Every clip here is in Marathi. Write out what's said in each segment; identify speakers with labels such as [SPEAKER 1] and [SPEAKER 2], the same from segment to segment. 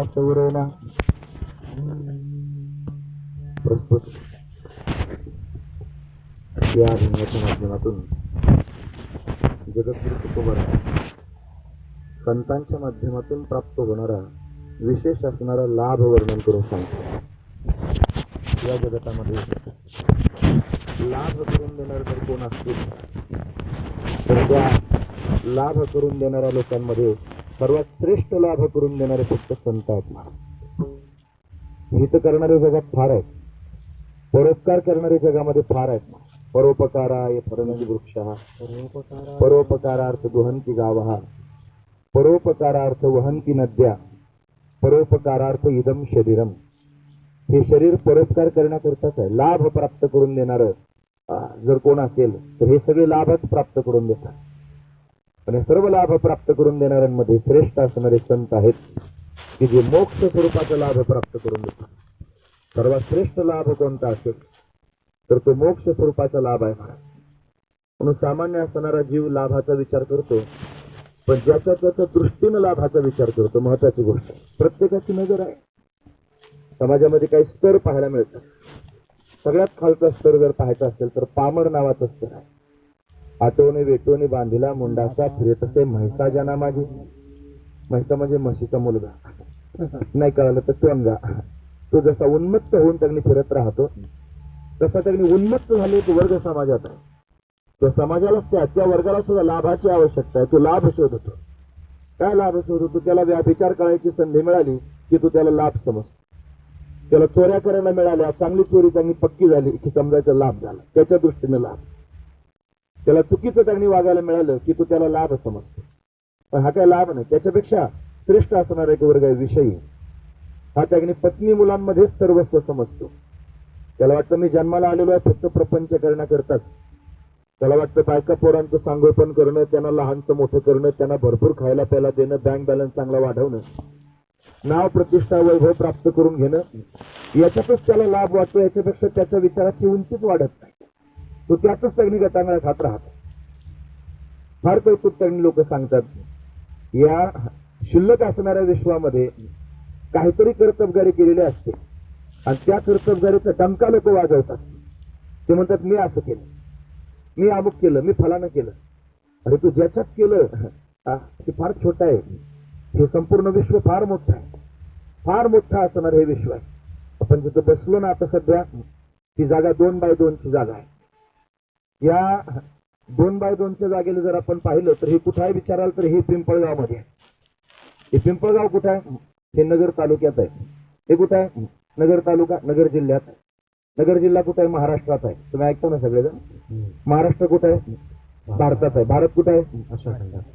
[SPEAKER 1] सौरेना प्रस्तुत या अभिनयाच्या माध्यमातून जगद्गुरु तुकोबाराय संतांच्या माध्यमातून प्राप्त होणारा विशेष असणारा लाभ वर्णन करून सांगतो. या जगतामध्ये लाभ करून देणारे जर कोण असतील तर त्या लाभ करून देणाऱ्या लोकांमध्ये सर्वात श्रेष्ठ लाभ करून देणारे फक्त संत आहेत महाराज. हित करणारे जगात फार आहेत, परोपकार करणारे जगामध्ये फार आहेत. परोपकाराय फरनदी वृक्षः परोपकारार्थ दुहंती गावः परोपकारार्थ वहंती नद्या परोपकारार्थ इदम शरीरम. हे शरीर परोपकार करण्याकरताच आहे. लाभ प्राप्त करून देणारं जर कोण असेल तर हे सगळे लाभच प्राप्त करून देतात. आणि सर्व लाभ प्राप्त करून देणाऱ्यांमध्ये श्रेष्ठ असणारे संत आहेत की जे मोक्ष स्वरूपाचा लाभ प्राप्त करून देतात. सर्वात श्रेष्ठ लाभ कोणता असेल तर तो मोक्ष स्वरूपाचा लाभ आहे महाराज. म्हणून सामान्य असणारा जीव लाभाचा विचार करतो, पण ज्याच्या त्याच्या दृष्टीनं लाभाचा विचार करतो. महत्वाची गोष्ट, प्रत्येकाची नजर आहे. समाजामध्ये काही स्तर पाहायला मिळतात. सगळ्यात खालचा स्तर जर पाहायचा असेल तर पामर नावाचा स्तर आहे. आटोने वेटोने बांधिला मुंडाचा फिरतसे म्हैसा जना माझी. म्हैसा म्हणजे म्हशीचा मुलगा, नाही कळालं तर टोनगा. तो जसा उन्मत्त होऊन त्यांनी फिरत राहतो तसा त्यांनी उन्मत्त झाले एक वर्ग समाजात आहे. त्या समाजाला त्या वर्गाला सुद्धा लाभाची आवश्यकता आहे. तो लाभ शोधतो. काय लाभ शोधतो? त्याला व्याभिचार करायची संधी मिळाली की तो त्याला लाभ समजतो. त्याला चोऱ्या करायला मिळाल्या, चांगली चोरी त्यांनी पक्की झाली की समजायचा लाभ झाला, त्याच्या दृष्टीने लाभ. त्याला चुकीचं त्यांनी वागायला मिळालं की तो त्याला लाभ समजतो. पण हा काय लाभ नाही. त्याच्यापेक्षा श्रेष्ठ असणारा एक वर्ग आहे विषयी. हा त्यांनी पत्नी मुलांमध्येच सर्वस्व समजतो. त्याला वाटतं मी जन्माला आलेलो आहे फक्त प्रपंच करण्याकरताच. त्याला वाटतं बायका पोरांचं सांगोपन करणं, त्यांना लहानचं मोठं करणं, त्यांना भरपूर खायला प्यायला देणं, बँक बॅलन्स चांगला वाढवणं, नाव प्रतिष्ठा वैभव प्राप्त करून घेणं, याच्यातच त्याला लाभ वाटतो. याच्यापेक्षा त्याच्या विचाराची उंचीच वाढत नाही. तो त्यातच त्यांनी गटांगळा खात राहतो. फार कौतुक त्यांनी लोक सांगतात. या शिल्लक असणाऱ्या विश्वामध्ये काहीतरी कर्तबगारी केलेली असते आणि त्या कर्तबगारीचा डंका लोक वाजवतात. ते म्हणतात मी असं केलं, मी अमुक केलं, मी फलानं केलं. अरे तू ज्याच्यात केलं ते फार छोटं आहे. हे संपूर्ण विश्व फार मोठं आहे. फार मोठं असणार हे विश्व आहे. आपण जिथं बसलो ना आता सध्या, ती जागा 2x2 जागा आहे. या 2x2 जागेला जर आपण पाहिलं तर हे कुठं आहे विचाराल तर हे पिंपळगाव मध्ये आहे. हे पिंपळगाव कुठं आहे? हे नगर तालुक्यात आहे. हे कुठं आहे? नगर तालुका नगर जिल्ह्यात आहे. नगर जिल्हा कुठं आहे? महाराष्ट्रात आहे. तुम्ही ऐकता ना सगळेजण. महाराष्ट्र कुठं आहे? भारतात आहे. भारत कुठं आहे?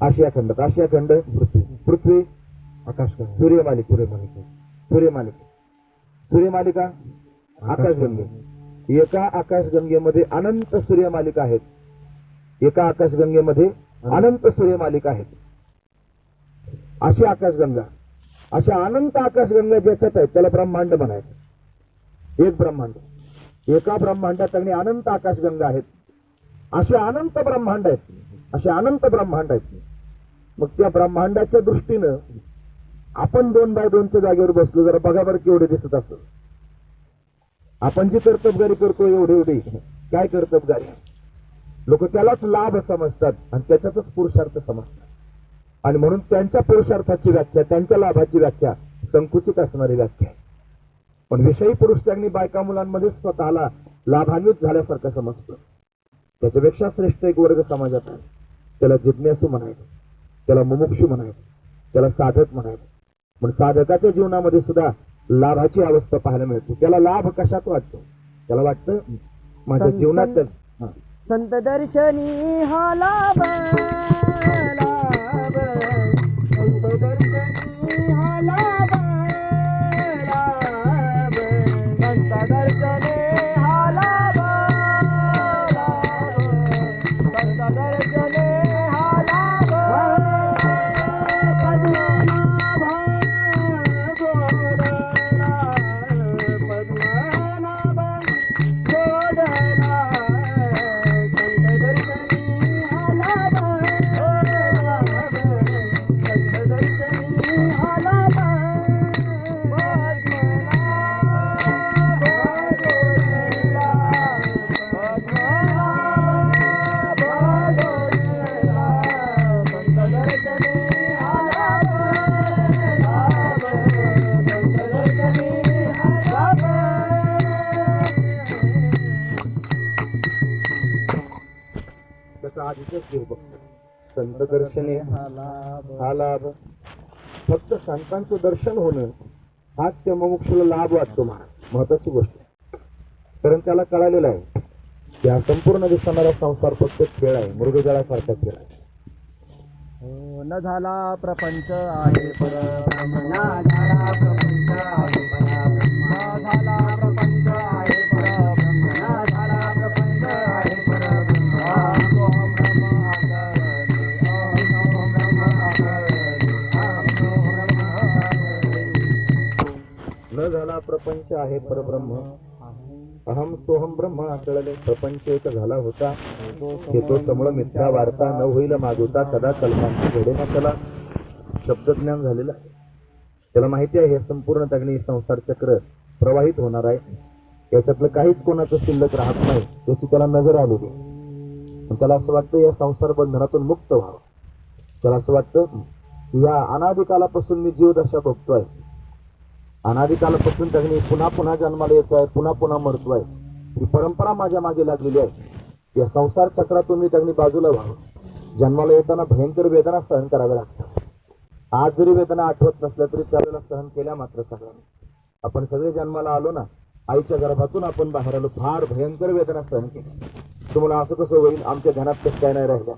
[SPEAKER 1] आशिया खंडात. आशिया खंड पृथ्वी आकाशगंगा सूर्यमालिका सूर्यमालिका सूर्यमालिका आकाशगंगे. एका आकाशगंगेमध्ये अनंत सूर्यमालिका आहेत. एका आकाशगंगेमध्ये अनंत सूर्यमालिका आहेत. अशी आकाशगंगा, अशा अनंत आकाशगंगा ज्याच्यात आहेत त्याला ब्रह्मांड म्हणायचं. एक ब्रह्मांड. एका ब्रह्मांडात अगदी अनंत आकाशगंगा आहेत. असे अनंत ब्रह्मांड आहेत. असे अनंत ब्रह्मांड आहेत. मग त्या ब्रह्मांडाच्या दृष्टीनं आपण 2x2 जागेवर बसलो. जरा बघा बरं केवढे दिसत असत. आपण जी कर्तबगारी करतो एवढी काय कर्तबगारी? लोक त्यालाच लाभ समजतात आणि त्याच्यातच पुरुषार्थ समजतात. आणि म्हणून त्यांच्या पुरुषार्थाची व्याख्या, त्यांच्या लाभाची व्याख्या संकुचित असणारी व्याख्या आहे. पण विषयी पुरुष त्यांनी बायका मुलांमध्ये स्वतःला लाभान्वित झाल्यासारखं समजतं. त्याच्यापेक्षा श्रेष्ठ एक वर्ग समाजात आहे. त्याला जिज्ञासू म्हणायचं, त्याला मुमुक्षू म्हणायचं, त्याला साधक म्हणायचं. पण साधकाच्या जीवनामध्ये सुद्धा लाभाची अवस्था पाहायला मिळते. त्याला लाभ कशात वाटतो? त्याला वाटतं माझ्या जीवनात
[SPEAKER 2] संत दर्शनी हा लाभ, लाभ संत दर्शनी हा लाभ, लाभ संत दर्शनी हा लाभ, लाभ संत दर्शनी हा लाभ.
[SPEAKER 1] आधीच घेऊ बघतो. संत दर्शने हा लाभ. फक्त संतांचं दर्शन होणं हाच त्या मुमुक्षूला लाभ वाटतो महाराज. महत्वाची गोष्ट. कारण त्याला कळालेलं आहे की हा संपूर्ण दिसणारा संसार फक्त खेळ आहे, मृगजळासारखा खेळ आहे.
[SPEAKER 2] न झाला प्रपंच आहे परब्रह्म, न झाला प्रपंच आहे परब्रह्म, न झाला प्रपंच आहे परब्रह्म, न झाला प्रपंच आहे परब्रह्म. अहं सोहं ब्रह्म अकरणे, अहं सोहं ब्रह्म अकरणे, अहं सोहं ब्रह्म अकरणे.
[SPEAKER 1] न झाला प्रपंच आहे परब्रह्म, अहम सोहम ब्रह्म आकळले. प्रपंच एक झाला होता, हे तो समळ मिथ्या वार्ता. न होईल मागुता कदा कल्पांची घडे ना. त्याला शब्दज्ञान झालेलं आहे. त्याला माहिती आहे हे संपूर्ण तगणी संसार चक्र प्रवाहित होणार आहे. याच्यातलं काहीच कोणाचं शिल्लक राहत नाही याची त्याला नजर आलेली. त्याला असं वाटतं या संसार बंधनातून मुक्त व्हावं. त्याला असं वाटतं या अनादिकालापासून मी जीवदशा भोगतोय, अनादिकालापासून त्यांनी पुन्हा पुन्हा जन्माला येतोय, पुन्हा पुन्हा मरतोय. ही परंपरा माझ्या मागे लागलेली आहे. या संसार चक्रातून मी त्यांनी बाजूला व्हावं. जन्माला येताना भयंकर वेदना सहन कराव्या लागतात. आज जरी वेदना आठवत नसल्या तरी त्यावेळेला सहन केल्या मात्र सगळ्यांनी. आपण सगळे जन्माला आलो ना, आईच्या गर्भातून आपण बाहेर आलो, फार भयंकर वेदना सहन केल्या. तुम्हाला असं कसं होईल, आमच्या ध्यानात कसं काय नाही राहिलं.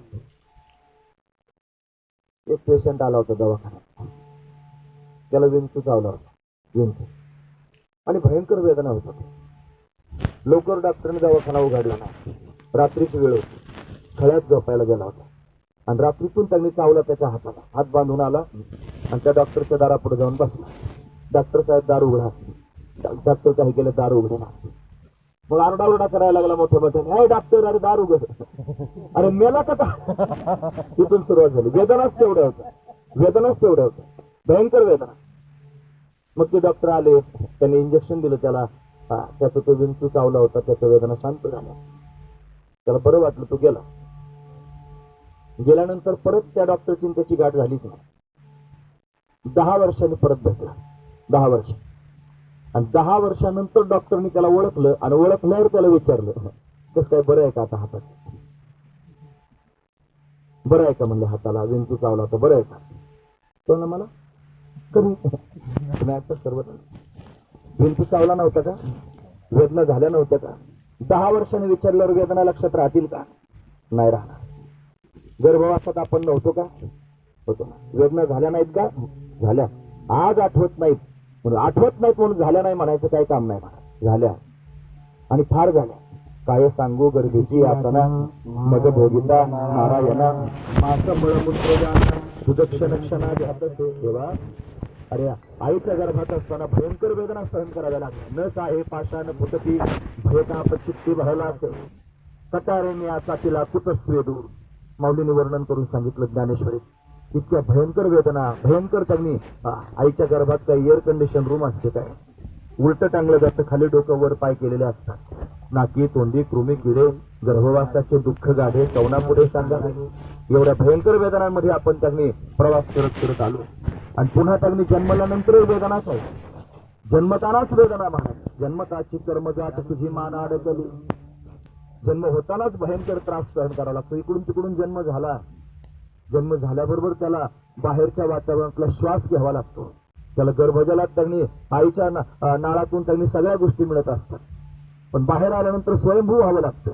[SPEAKER 1] एक पेशंट आला होता दवाखान्यात, त्याला विंचू चावला होता, विंचू, आणि भयंकर वेदना होत होती. लवकर डॉक्टरने दवाखाना उघडला नाही. रात्रीची वेळ होती, खळ्यात झोपायला गेला होता आणि रात्रीतून त्यांनी चावला त्याच्या हाताला. हात बांधून आला आणि त्या डॉक्टरच्या दारापुढे जाऊन बसला. डॉक्टर साहेब दार उघडा. डॉक्टर काही केलं, दार उघडे ना. मग आरडाओरडा करायला लागला मोठ्या मोठ्याने, अरे डॉक्टर, अरे दार उघड, अरे मेला का. तिथून सुरुवात झाली. वेदनाच तेवढ्या होत्या, वेदनाच तेवढ्या होत्या, भयंकर वेदना. मग ते डॉक्टर आले, त्यांनी इंजेक्शन दिलं त्याला. त्याचा तो विंचू चावला होता, त्याच्या वेदना शांत झाल्या, त्याला बरं वाटलं. तो गेला. गेल्यानंतर परत त्या डॉक्टरची त्याची गाठ झालीच नाही. 10 वर्षांनी परत भेटला, 10 वर्ष. आणि 10 वर्षानंतर डॉक्टरनी त्याला ओळखलं आणि ओळखल्यावर त्याला विचारलं, कसं काय, बरं आहे का आता हातात, बरं आहे का म्हणलं, हाताला विंचू चावला होता, बरं आहे का. तो ना मला कमी सर्व विंचू चावला नव्हता का, वेदना झाल्या नव्हत्या का. 10 वर्षांनी विचारल्यावर वेदना लक्षात राहतील का, नाही राहणार. गर्भवासात आपण नव्हतो का, होतो. वेदना झाल्या नाहीत का, झाल्या. आज आठवत नाहीत म्हणून, आठवत नाहीत म्हणून झाल्या नाही म्हणायचं काही काम नाही म्हणा, झाल्या आणि फार झाल्या. काय सांगू गर्भीची यातना, मग भोगिता नारायणा, मास मळमूत्र सुदक्षण क्षणा जातसे देवा. अरे आईच्या गर्भात असताना भयंकर वेदना सहन कराव्या लागल्या. न साहे पाषाण फुटती भयताप चित्ती भरला असे, कटारेने असा तिला कुतस्वेदू. माऊलीने वर्णन करून सांगितलं ज्ञानेश्वरी. इतक्या भयंकर वेदना, भयंकर त्यांनी. आईच्या गर्भात काही एअर कंडिशन रूम असते काय, उलट टांगलं जातं, खाली डोकं वर पाय केलेले असतात. नाकी तोंडी कृमी किडे, गर्भवासाचे दुःख गाढे कवना पुढे सांगा. एवढ्या भयंकर वेदनांमध्ये आपण त्यांनी प्रवास करत करत आलो. आणि पुन्हा त्यांनी जन्मल्यानंतर वेदनाच आहे. जन्मतानाच वेदना महाराज. जन्मताची कर्मजात तुझी मान अडकली. जन्म होतानाच भयंकर त्रास सहन करावा लागतो. इकडून तिकडून जन्म झाला, जन्म झाल्याबरोबर त्याला बाहेरच्या वातावरणातला श्वास घ्यावा लागतो. त्याला गर्भजलात त्यांनी आईच्या नाळातून त्यांनी सगळ्या गोष्टी मिळत असतात. पण बाहेर आल्यानंतर स्वयंभू व्हावं लागतं.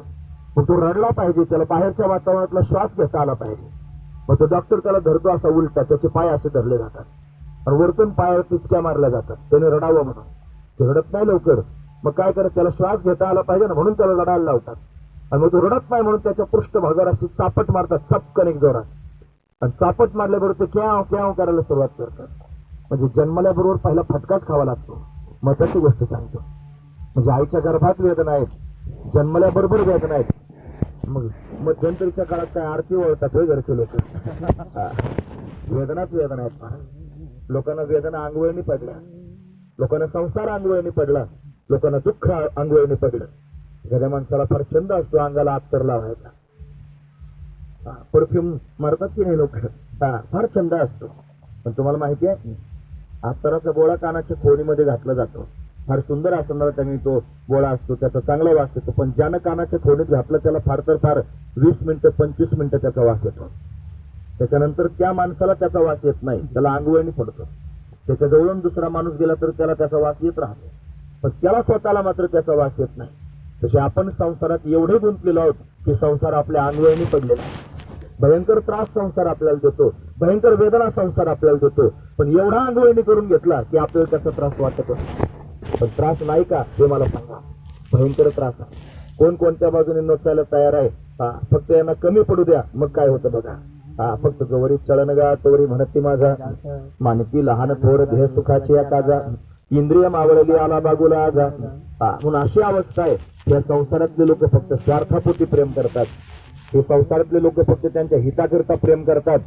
[SPEAKER 1] मग तो रडला पाहिजे, त्याला बाहेरच्या वातावरणातला श्वास घेता आला पाहिजे. मग तो डॉक्टर त्याला धरतो असा उलटा, त्याचे पाय असे धरले जातात आणि वरतून पायावर टिचक्या मारल्या जातात त्याने रडावं म्हणून. ते रडत नाही लवकर. मग काय करत, त्याला श्वास घेता आला पाहिजे ना, म्हणून त्याला रडायला लावतात. आणि मग तो रडत नाही म्हणून त्याच्या पृष्ठभागावर अशी चापट मारतात, चपकन एक जोरात. आणि चापट मारल्याबरोबर ते क्याव क्याव करायला सुरुवात करतात. म्हणजे जन्मल्याबरोबर पहिला फटकाच खावा लागतो. महत्वाची गोष्ट सांगतो. म्हणजे आईच्या गर्भात वेदना आहेत, जन्मल्याबरोबर वेदना आहेत. मग मध्यंतरीच्या काळात काय आरती ओळखतात होय घरचे लोक. वेदनाच वेदना आहेत. लोकांना वेदना अंगवळणी पडल्या, लोकांना संसार अंगवळणी पडला, लोकांना दुःख अंगवळणी पडलं. एखाद्या माणसाला फार छंद असतो अंगाला अत्तर लावायचा, परफ्यूम मारतात की नाही लोक, फार छंद असतो. पण तुम्हाला माहिती आहे, अत्तराचा गोळा कानाच्या खोलीमध्ये घातला जातो फार सुंदर असणारा त्यांनी तो गोळा असतो, त्याचा चांगला वास येतो. पण ज्यानं कानाच्या खोडीत घातलं त्याला फार तर फार 20 मिनिटं 25 मिनिटं त्याचा वास येतो. त्याच्यानंतर त्या माणसाला त्याचा वास येत नाही, त्याला अंगवळणी पडतो. त्याच्या जवळून दुसरा माणूस गेला तर त्याला त्याचा वास येत राहतो, पण त्याला स्वतःला मात्र त्याचा वास येत नाही. तसे आपण संसारात एवढे गुंतलेलो आहोत की संसार आपल्या अंगवळणी पडलेला आहे. भयंकर त्रास संसार आपल्याला देतो, भयंकर वेदना संसार आपल्याला देतो, पण एवढा अंगवळणी करून घेतला की आपल्याला त्याचा त्रास वाटत असतो. पण त्रास नाही का हे मला सांगा, भयंकर त्रास आहे. कोण कोणत्या बाजूने नोचायला तयार आहे, फक्त यांना कमी पडू द्या मग काय होतं बघा. फक्त जोवरी चळन गा तोवरी म्हणती माझा, मानती लहान थोर ध्येय सुखाची या काजा, इंद्रिय मावळली आला बागुला आजा. म्हणून अशी अवस्था आहे. या संसारातले लोक फक्त स्वार्थापोटी प्रेम करतात. हे संसारातले लोक फक्त त्यांच्या हिताकरता प्रेम करतात.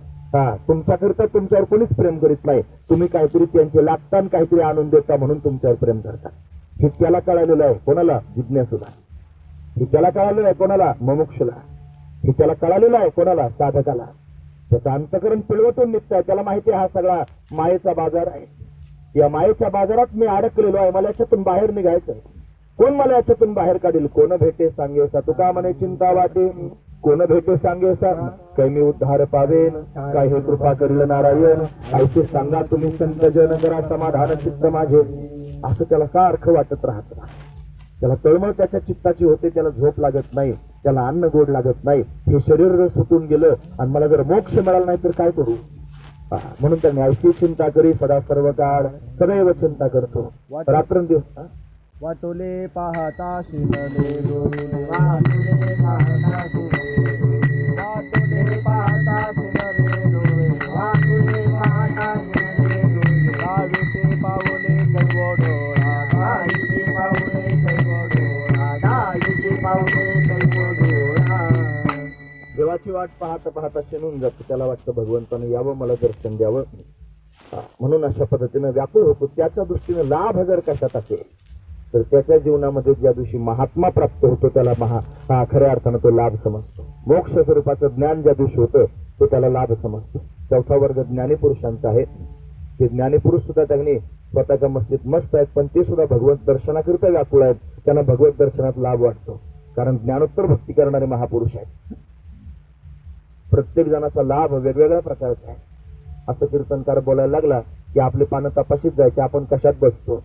[SPEAKER 1] तुमच्याकरता तुमच्यावर कोणीच प्रेम करीत नाही. तुम्ही काहीतरी त्यांचे लागताना काहीतरी आणून देता म्हणून तुमच्यावर प्रेम करतात. हे त्याला कळालेलं आहे कोणाला, जिज्ञासूला. हे त्याला कळालेलं आहे कोणाला, मुमुक्षुला. हे त्याला कळालेलं आहे कोणाला, साधकाला. त्याचं अंतकरण पिळवटून निघत आहे. त्याला माहिती आहे हा सगळा मायेचा बाजार आहे. या मायेच्या बाजारात मी अडकलेलो आहे, मला याच्यातून बाहेर निघायचंय. कोण मला याच्यातून बाहेर काढेल? कोण भेटे सांगेसा, तुका म्हणे चिंता वाटे, कोण भेटे सांगेसा, काही मी उद्धार पावेन, काय हे कृपा करील नारायण. ऐसे सांगा तुम्ही संत जन, जरा समाधान चित्त माझे. असं त्याला सारखं वाटत राहत. त्याला तळमळ त्याच्या चित्ताची होते, त्याला झोप लागत नाही, त्याला अन्न गोड लागत नाही. हे शरीर जर सुटून गेलं आणि मला जर मोक्ष मिळाला नाही तर काय करू. म्हणून त्यांनी ऐशी चिंता करी सदा सर्व काळ, सदैव चिंता करतो रात्रंदिवस.
[SPEAKER 2] वाटोले पाहता शिरले डोळे, वाटोले पाहता शिरले डोळे, वाटोले पाहता शिरले डोळे, वाटोले पाहता शिरले डोळे. दहावीचे पाऊले कैव डोळा, दहावीचे पाऊले कैव डोळा, दहावीचे पाऊले कैव डोळा.
[SPEAKER 1] देवाची वाट पाहता पाहता शिनून जातो. त्याला वाटतं भगवंतानं यावं, मला दर्शन द्यावं. म्हणून अशा पद्धतीनं व्याकुळ होतो. त्याच्या दृष्टीने लाभ जर कशात असेल तर त्याच्या जीवनामध्ये ज्या दिवशी महात्मा प्राप्त होतो त्याला खऱ्या अर्थानं तो लाभ समजतो. मोक्ष स्वरूपाचं ज्ञान ज्या दिवशी होतं तो त्याला लाभ समजतो. चौथा वर्ग ज्ञानीपुरुषांचा आहे. ते ज्ञानीपुरुष सुद्धा त्यांनी स्वतःच्या मस्तीत मस्त आहेत, पण ते सुद्धा भगवत दर्शनाकरिता व्याकुळ आहेत. त्यांना भगवत दर्शनात लाभ वाटतो, कारण ज्ञानोत्तर भक्ती करणारे महापुरुष आहेत. प्रत्येक जणाचा लाभ वेगवेगळ्या प्रकारचा आहे. असं कीर्तनकार बोलायला लागला की आपले पानं तपाशीत जायचे. आपण कशात बसतो?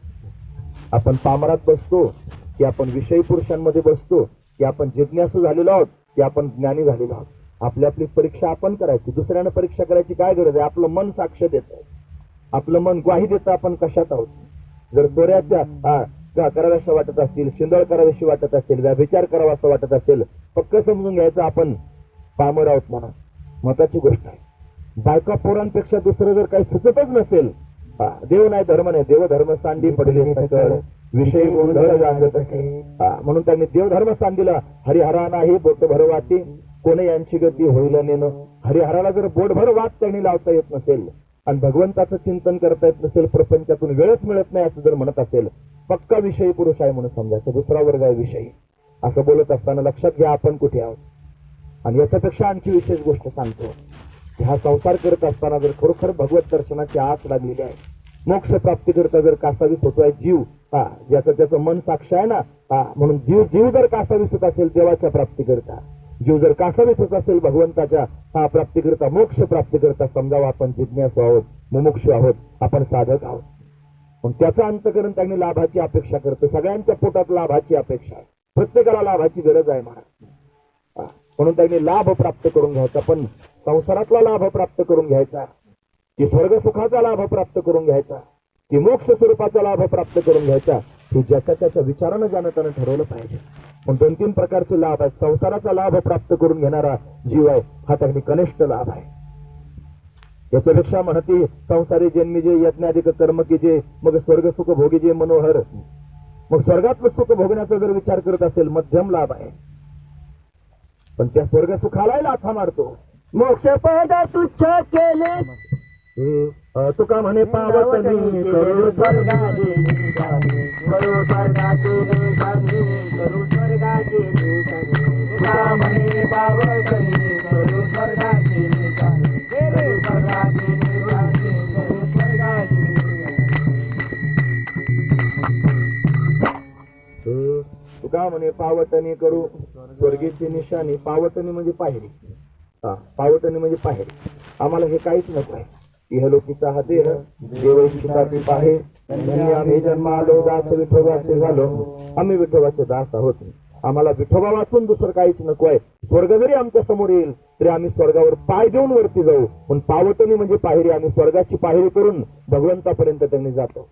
[SPEAKER 1] आपण पामरात बसतो की आपण विषयी पुरुषांमध्ये बसतो, की आपण जिज्ञासू झालेलो आहोत की आपण ज्ञानी झालेलो आहोत. आपली आपली परीक्षा आपण करायची. दुसऱ्यानं परीक्षा करायची काय गरज आहे? आपलं मन साक्ष देतं, आपलं मन ग्वाही देतं आपण कशात आहोत. जर चोऱ्याच्या कराव्याशा वाटत असतील, शिंदळ कराव्याशी वाटत असेल, व्यभिचार करावा असं वाटत असेल, पक्क समजून घ्यायचं आपण पामर आहोत म्हणा. मताची गोष्ट आहे. बायका पोरांपेक्षा दुसरं जर काही सुचतच नसेल, देव नाही धर्म नाही, देव धर्म सांडी पडले सकळ, विषय गोंधळ गांगत असे. म्हणून त्यांनी देव धर्म सांडीला हरिहरा नाही बोट भरवाती, कोणी यांची गती होईल नेणं. हरिहराला जर बोटभर वाद त्यांनी लावता येत नसेल आणि भगवंताचं चिंतन करता येत नसेल, प्रपंचातून वेळच मिळत नाही असं जर म्हणत असेल, पक्का विषयी पुरुष आहे म्हणून समजायचं. दुसरा वर्ग आहे विषयी. असं बोलत असताना लक्षात घ्या आपण कुठे आहोत. आणि याच्यापेक्षा आणखी विशेष गोष्ट सांगतो. हा संसार करत असताना जर खरोखर भगवत दर्शनाची आस लागलेली आहे, मोक्ष प्राप्ती करता जर कासावीस होतोय जीव, ज्याचं त्याचं मन साक्ष आहे ना, म्हणून जीव जर कासावीस होत असेल देवाच्या प्राप्ती करता, जीव जर कासावीस होत असेल भगवंताच्या प्राप्ती करता, मोक्ष प्राप्ती करता, समजावं आपण जिज्ञासू आहोत, मुमुक्षू आहोत, आपण साधक आहोत. पण त्याचं अंतकरण त्यांनी लाभाची अपेक्षा करतो. सगळ्यांच्या पोटात लाभाची अपेक्षा आहे. प्रत्येकाला लाभाची गरज आहे महाराज. म्हणून त्यांनी लाभ प्राप्त करून घ्यायचा. पण संसारातला लाभ प्राप्त करून घ्यायचा, की स्वर्ग सुखाचा लाभ प्राप्त करून घ्यायचा, की मोक्ष स्वरूपाचा लाभ प्राप्त करून घ्यायचा, हे ज्याच्या त्याच्या विचारानं ज्यानं त्यानं ठरवलं पाहिजे. पण 2-3 प्रकारचे लाभ आहेत. संसाराचा लाभ प्राप्त करून घेणारा जीव आहे हा त्यांनी कनिष्ठ लाभ आहे. याच्यापेक्षा म्हणती संसारी जन्मी जे यज्ञाधिक कर्म की जे, मग स्वर्ग सुख भोगी जे मनोहर. मग स्वर्गातलं सुख भोगण्याचा जर विचार करत असेल मध्यम लाभ आहे. पण त्या स्वर्ग सुखालाही लाथा मारतो.
[SPEAKER 2] मोक्ष पद तुच्छ केले,
[SPEAKER 1] तुका म्हणे पावतनी करू
[SPEAKER 2] स्वर्गाचे निशाणे, करू स्वर्गाचे निशाणे, करू स्वर्गाचे निशाणे. तुका म्हणे पावतनी करू स्वर्गाचे निशाणे, करू स्वर्गाचे निशाणे, करू स्वर्गाचे निशाणे.
[SPEAKER 1] तुका म्हणे पावटणी करू स्वर्गीची निशाणी. पावटणी म्हणजे पायरी. पावटणी म्हणजे पायरी. आम्हाला हे काहीच नको आहे. इहलोकीचा हा देह देवैक्षिताची पाहे. धन्य आम्ही जन्मालो दास विठोबाचे झालो. आम्ही विठोबाचे दास आहोत. आम्हाला विठोबा वाचून दुसरं काहीच नको आहे. स्वर्ग जरी आमच्या समोर येईल तरी आम्ही स्वर्गावर पाय देऊन वरती जाऊ. पण पावटणी म्हणजे पायरी. आम्ही स्वर्गाची पायरी करून भगवंतापर्यंत त्यांनी जातो.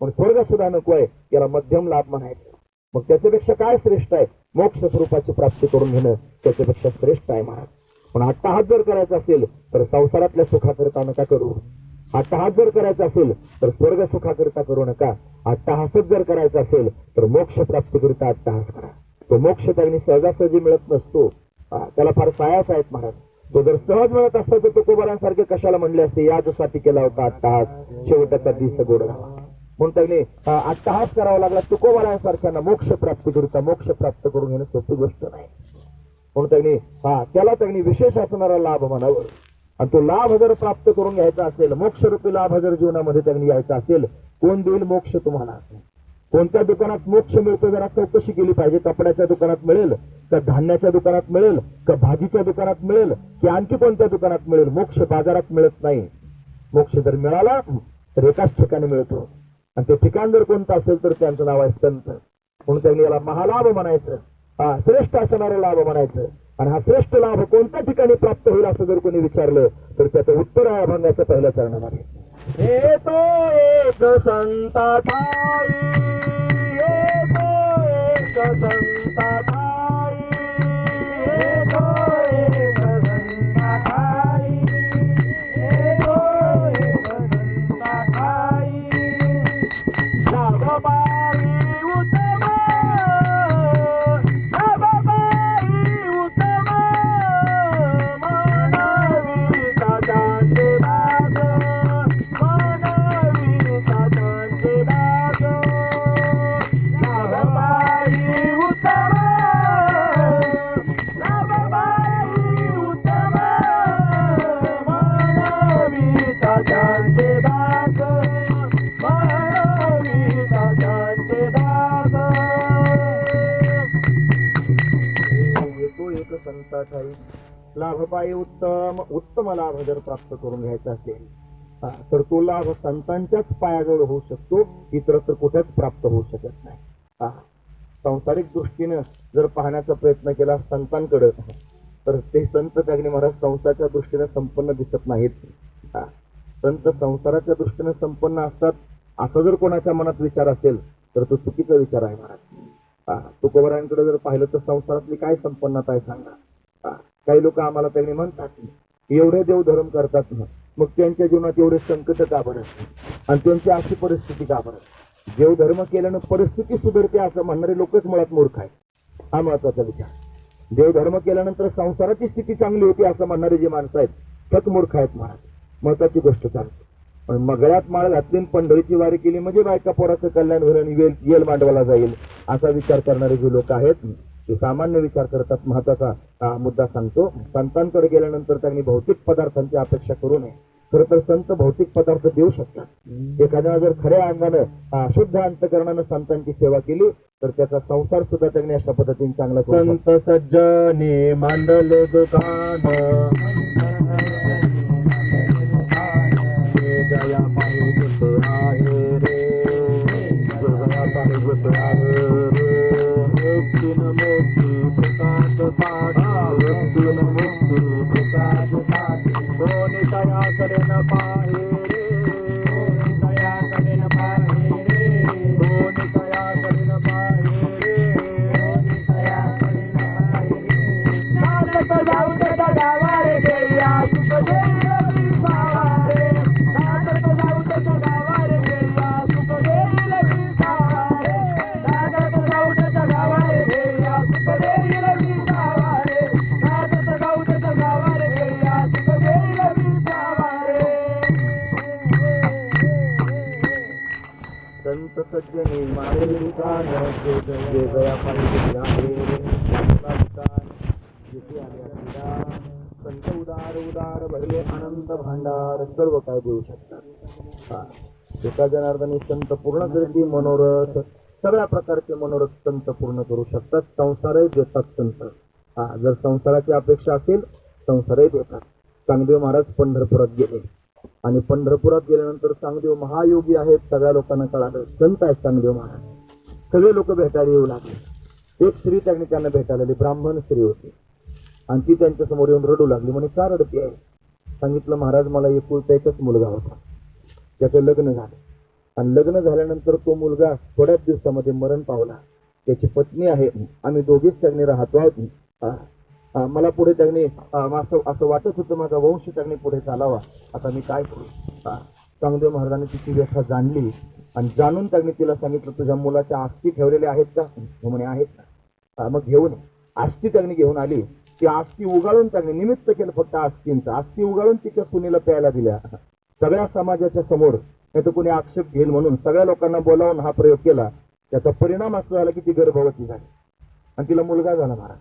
[SPEAKER 1] पण स्वर्ग सुद्धा नको आहे. याला मध्यम लाभ म्हणायचं. मग त्याच्यापेक्षा काय श्रेष्ठ आहे? मोक्ष स्वरूपाची प्राप्ती करून घेणं त्याच्यापेक्षा श्रेष्ठ आहे महाराज. पण अट्टहास जर करायचा असेल तर संसारातल्या सुखाकरिता नका करू. अट्टहास जर करायचा असेल तर स्वर्ग सुखाकरिता करू नका. अट्टहासच जर करायचा असेल तर मोक्ष प्राप्तीकरिता अट्टहास करा. तो मोक्ष त्यांनी सहजासहजी मिळत नसतो. त्याला फार सायास आहेत महाराज. तो जर सहज मिळत असता तर तुकोबारांसारखे कशाला म्हणले असते याजसाठी केला होता अट्टहास शेवटाचा दिस गोड राहावा. म्हणून त्यांनी अट्टहास करावा लागला. तुकोबारांसारख्यांना मोक्ष प्राप्तीकरिता मोक्ष प्राप्त करून घेणं सोपी गोष्ट नाही. म्हणून त्यांनी त्याला त्यांनी विशेष असणारा लाभ म्हणावं. आणि तो लाभ जर प्राप्त करून घ्यायचा असेल, मोक्षरूपी लाभ जर जीवनामध्ये त्यांनी यायचा असेल, कोण देईल मोक्ष तुम्हाला? कोणत्या दुकानात मोक्ष मिळतो जरा चौकशी केली पाहिजे. कपड्याच्या दुकानात मिळेल का, धान्याच्या दुकानात मिळेल का, भाजीच्या दुकानात मिळेल की आणखी कोणत्या दुकानात मिळेल? मोक्ष बाजारात मिळत नाही. मोक्ष जर मिळाला तर एकाच ठिकाणी मिळतो. आणि ते ठिकाण जर कोणतं असेल तर त्यांचं नाव आहे संत. म्हणून त्यांनी याला महालाभ म्हणायचं. श्रेष्ठ असणारा लाभ म्हणायचं. आणि हा श्रेष्ठ लाभ कोणत्या ठिकाणी प्राप्त होईल असं जर कोणी विचारलं तर त्याचं उत्तर आहे अभंगाच्या पहिल्या चरणामध्ये.
[SPEAKER 2] हे तो एक संता ठाई, हे तो एक संता ठाई, हे तो एक संता ठाई, हे तो एक संता ठाई. नागबाई उत्तम, नागबाई उत्तम, मानवी ताजांचे दास, मानवी ताजांचे दास. नागबाई उत्तम, नागबाई उत्तम, मानवी ताजांचे दास, मानवी ताजांचे दास.
[SPEAKER 1] येतो एक संता ठाई. लाभ पायी उत्तम. उत्तम लाभ जर प्राप्त करून घ्यायचा असेल तर तो लाभ संतांच्याच पायाजवळ होऊ शकतो. इतरत्र कुठेच प्राप्त होऊ शकत नाही. सांसारिक दृष्टीनं जर पाहण्याचा प्रयत्न केला संतांकडे तर ते संत त्यागणे महाराज संसाराच्या दृष्टीने संपन्न दिसत नाहीत. संत संसाराच्या दृष्टीने संपन्न असतात असं जर कोणाच्या मनात विचार असेल तर तो चुकीचा विचार आहे महाराज. तुकोबारांकडे जर पाहिलं तर संसारातली काय संपन्नता आहे सांगा. काही लोक आम्हाला त्यांनी म्हणतात एवढे देवधर्म करतात ना, मग त्यांच्या जीवनात एवढे संकट का बरं आणि त्यांची अशी परिस्थिती का बरं? देवधर्म केल्यानं परिस्थिती सुधारते असं म्हणणारे लोकच मुळात मूर्ख आहेत. हा महत्वाचा विचार. देवधर्म केल्यानंतर संसाराची स्थिती चांगली होती असं म्हणणारे जे माणसं आहेत त्याच मूर्ख आहेत महाराज. महत्वाची गोष्ट सांगतो. पण मगळ्यात माळ घातली पंढरीची वारी केली म्हणजे बायका पोराचं कल्याण होईल आणि येल मांडवाला जाईल असा विचार करणारे जे लोक आहेत ते सामान्य विचार करतात. महत्वाचा मुद्दा सांगतो. संतांकडे गेल्यानंतर त्यांनी भौतिक पदार्थांची अपेक्षा करू नये. खरं तर संत भौतिक पदार्थ देऊ शकतात. एखाद्याला जर खऱ्या अंगानं शुद्ध अंतकरणानं संतांची सेवा केली तर त्याचा संसार सुद्धा त्यांनी अशा पद्धतीने चांगला.
[SPEAKER 2] संत सज्जने मांडले दुकान, गया पाहिजे आहे रे, गया पाहिजे आहे रे. मुक्तीन मुक्ती प्रकाश साधी, मुक्तीन मुक्ती प्रकाश साधी. कोणी दयाकडे न पाहे रे, कोणी दयाकडे न पाहे रे, कोणी दयाकडे न पाहे रे, कोणी दयाकडे न पाहे रे. नाचत जाऊ दे गावारे गेल्या सुख देईल विसावारे, नाचत जाऊ दे गावारे गेल्या सुख देईल विसावारे, नाचत जाऊ दे गावारे गेल्या सुख देईल विसावारे, नाचत जाऊ दे गावारे गेल्या सुख देईल विसावारे.
[SPEAKER 1] संत सज्जने मांडले दुकान, जे गया पाहिजे आहे जिथे आल्या क्रीडा. संत उदार उदार भरले अनंत भांडार, सर्व काय देऊ शकतात. एका जनार्दनी संत पूर्ण करती मनोरथ, सगळ्या प्रकारचे मनोरथ संत पूर्ण करू शकतात. संसारही देतात संत. जर संसाराची अपेक्षा असेल संसारही देतात. चांगदेव महाराज पंढरपुरात गेले आणि पंढरपुरात गेल्यानंतर चांगदेव महायोगी आहेत. सगळ्या लोकांना कळालं संत आहेत चांगदेव महाराज. सगळे लोक भेटायला येऊ लागले. एक स्त्री त्यांना भेटायला आली. ब्राह्मण स्त्री होती आणि ती त्यांच्या समोर येऊन रडू लागली. म्हणे का रडते आहे? सांगितलं महाराज मला एकुलता एकच मुलगा होता, त्याचं लग्न झालं आणि लग्न झाल्यानंतर तो मुलगा थोड्याच दिवसामध्ये मरण पावला. त्याची पत्नी आहे, आम्ही दोघीच त्यांनी राहतो आहोत. मला पुढे त्यांनी असं वाटत होतं माझा वंश त्यांनी पुढे चालावा. आता मी काय करू? चांगदेव महाराजांनी तिची व्यथा जाणली आणि जाणून त्यांनी तिला सांगितलं तुझ्या मुलाच्या आस्ती ठेवलेल्या आहेत का? म्हणे आहेत ना. मग घेऊन आस्ती त्यांनी घेऊन आली. ती आस्ती उगाळून त्यांनी निमित्त केलं फक्त आस्तींचं. आस्ती उगाळून तिच्या सुनीला प्यायला दिल्या सगळ्या समाजाच्या समोर. नाही तर कोणी आक्षेप घेईल म्हणून सगळ्या लोकांना बोलावून हा प्रयोग केला. त्याचा परिणाम असा झाला की ती गर्भवती झाली आणि तिला मुलगा झाला. महाराज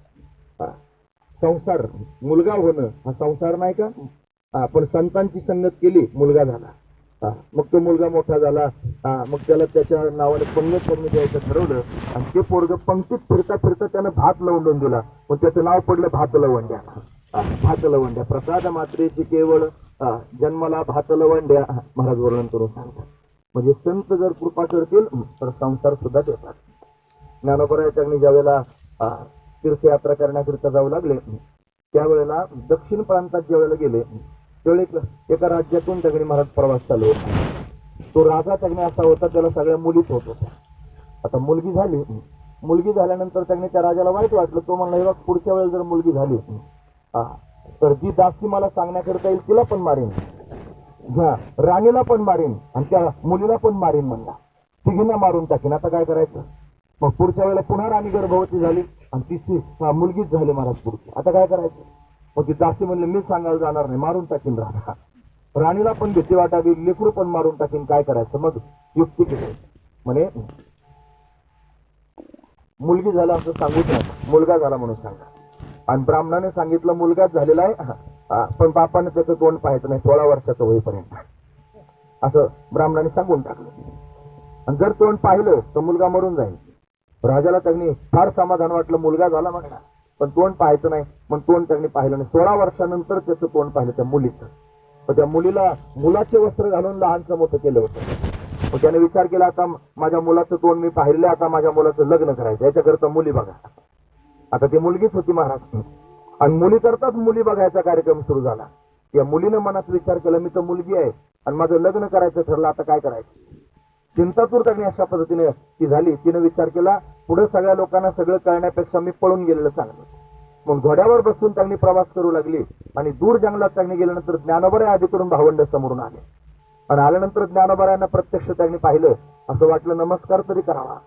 [SPEAKER 1] संसार मुलगा होणं हा संसार नाही का? पण संतांची संगत केली मुलगा झाला. मग तो मुलगा मोठा झाला. मग त्याला त्याच्या नावाने पंगत द्यायचं ठरवलं आणि ते पोरग पंक्तीत फिरता फिरता त्यानं भात लवंडून दिला. मग त्याचं नाव पडलं भात लवंड्या. भात लवंड्या प्रसाद मात्रेची केवळ जन्माला भात लवंड्या महाराज वर्णन करून सांगतात. म्हणजे संत जर कृपा करतील तर संसार सुद्धा देतात. ज्ञानोबरायांनी ज्यावेळेला तीर्थयात्रा करण्याकरिता जाऊ लागले त्यावेळेला दक्षिण प्रांतात ज्यावेळेला गेले त्यावेळेला एका राज्यातून तगडी महाराज प्रवास चालू होता. तो राजा तगणे असा होता त्याला सगळ्या मुलीच होत होत्या. आता मुलगी झाली. मुलगी झाल्यानंतर त्याने त्या राजाला वाईट वाटलं. तो म्हणला हे बघ पुढच्या वेळेला जर मुलगी झाली तर जी दासी मला सांगण्याकरिता येईल तिला पण मारीन, राणीला पण मारीन आणि त्या मुलीला पण मारीन म्हणला. तिघींना मारून टाकीन. आता काय करायचं? मग पुढच्या वेळेला पुन्हा राणी गर्भवती झाली आणि तिची मुलगीच झाली महाराज पुढची. आता काय करायचं? मग ती दासी म्हणले मी सांगायला जाणार नाही, मारून टाकीन राणा. राणीला पण भीती वाटावी, लेकरू पण मारून टाकीन. काय करायचं? मग युक्ती केली. म्हणे मुलगी झाला असं सांगूच नका, मुलगा झाला म्हणून सांगा. आणि ब्राह्मणाने सांगितलं मुलगाच झालेला आहे पण बापाने त्याचं तोंड पाहायचं नाही 16 वर्षाचं होईपर्यंत, असं ब्राह्मणाने सांगून टाकलं. आणि जर तोंड पाहिलं तर मुलगा मरून जाईल. राजाला त्यांनी फार समाधान वाटलं, मुलगा झाला म्हणा पण तोंड पाहायचं नाही. पण तोंड त्यांनी पाहिलं नाही. 16 वर्षानंतर त्याचं तोंड पाहिलं त्या मुलीचं. तर त्या मुलीला मुलाचे वस्त्र घालून लहानचं मोठं केलं होतं. मग त्याने विचार केला आता माझ्या मुलाचं तोंड मी पाहिलं, आता माझ्या मुलाचं लग्न करायचं, याच्याकरता मुली बघा. आता ती मुलगीच होती महाराज. आणि मुली करताच मुली बघायचा कार्यक्रम सुरू झाला. या मुलीनं मनात विचार केला मी तर मुलगी आहे आणि माझं लग्न करायचं ठरलं, आता काय करायचं? चिंतातूर त्यांनी अशा पद्धतीने ती झाली. तिने विचार केला पुढे सगळ्या लोकांना सगळं कळण्यापेक्षा मी पळून गेलेलं चांगलं. मग घोड्यावर बसून त्यांनी प्रवास करू लागली आणि दूर जंगलात त्यांनी गेल्यानंतर ज्ञानोबराय आधी करून भावंड समोरून आले. आणि आल्यानंतर ज्ञानोबरायांना प्रत्यक्ष त्यांनी पाहिलं. असं वाटलं नमस्कार तरी करावा.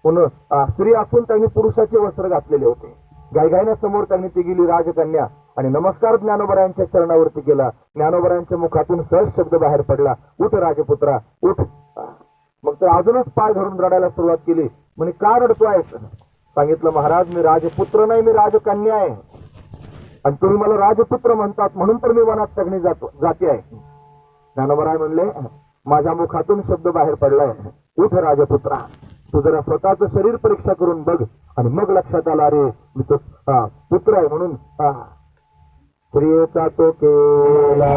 [SPEAKER 1] म्हणून स्त्री असून त्यांनी पुरुषाचे वस्त्र घातलेले होते. गायगायना समोर त्यांनी ती गेली राजकन्या आणि नमस्कार ज्ञानोबरायांच्या चरणावरती केला. ज्ञानोबरायांच्या मुखातून सहज शब्द बाहेर पडला, उठ राजपुत्रा उठ. मग तर अजूनच पाय धरून रडायला सुरुवात केली. म्हणे का रडतोय? सांगितलं महाराज मी राजपुत्र नाही, मी राजकन्या आहे आणि तुम्ही मला राजपुत्र म्हणतात म्हणून तर मी वनात तगणी जाते आहे. ज्ञानोबराय म्हणले माझ्या मुखातून शब्द बाहेर पडलाय, उठ राजपुत्रा. तू जरा स्वतःच शरीर परीक्षा करून बघ. आणि मग लक्षात आला अरे मी तो पुत्र आहे म्हणून. स्त्रियेचा तो केला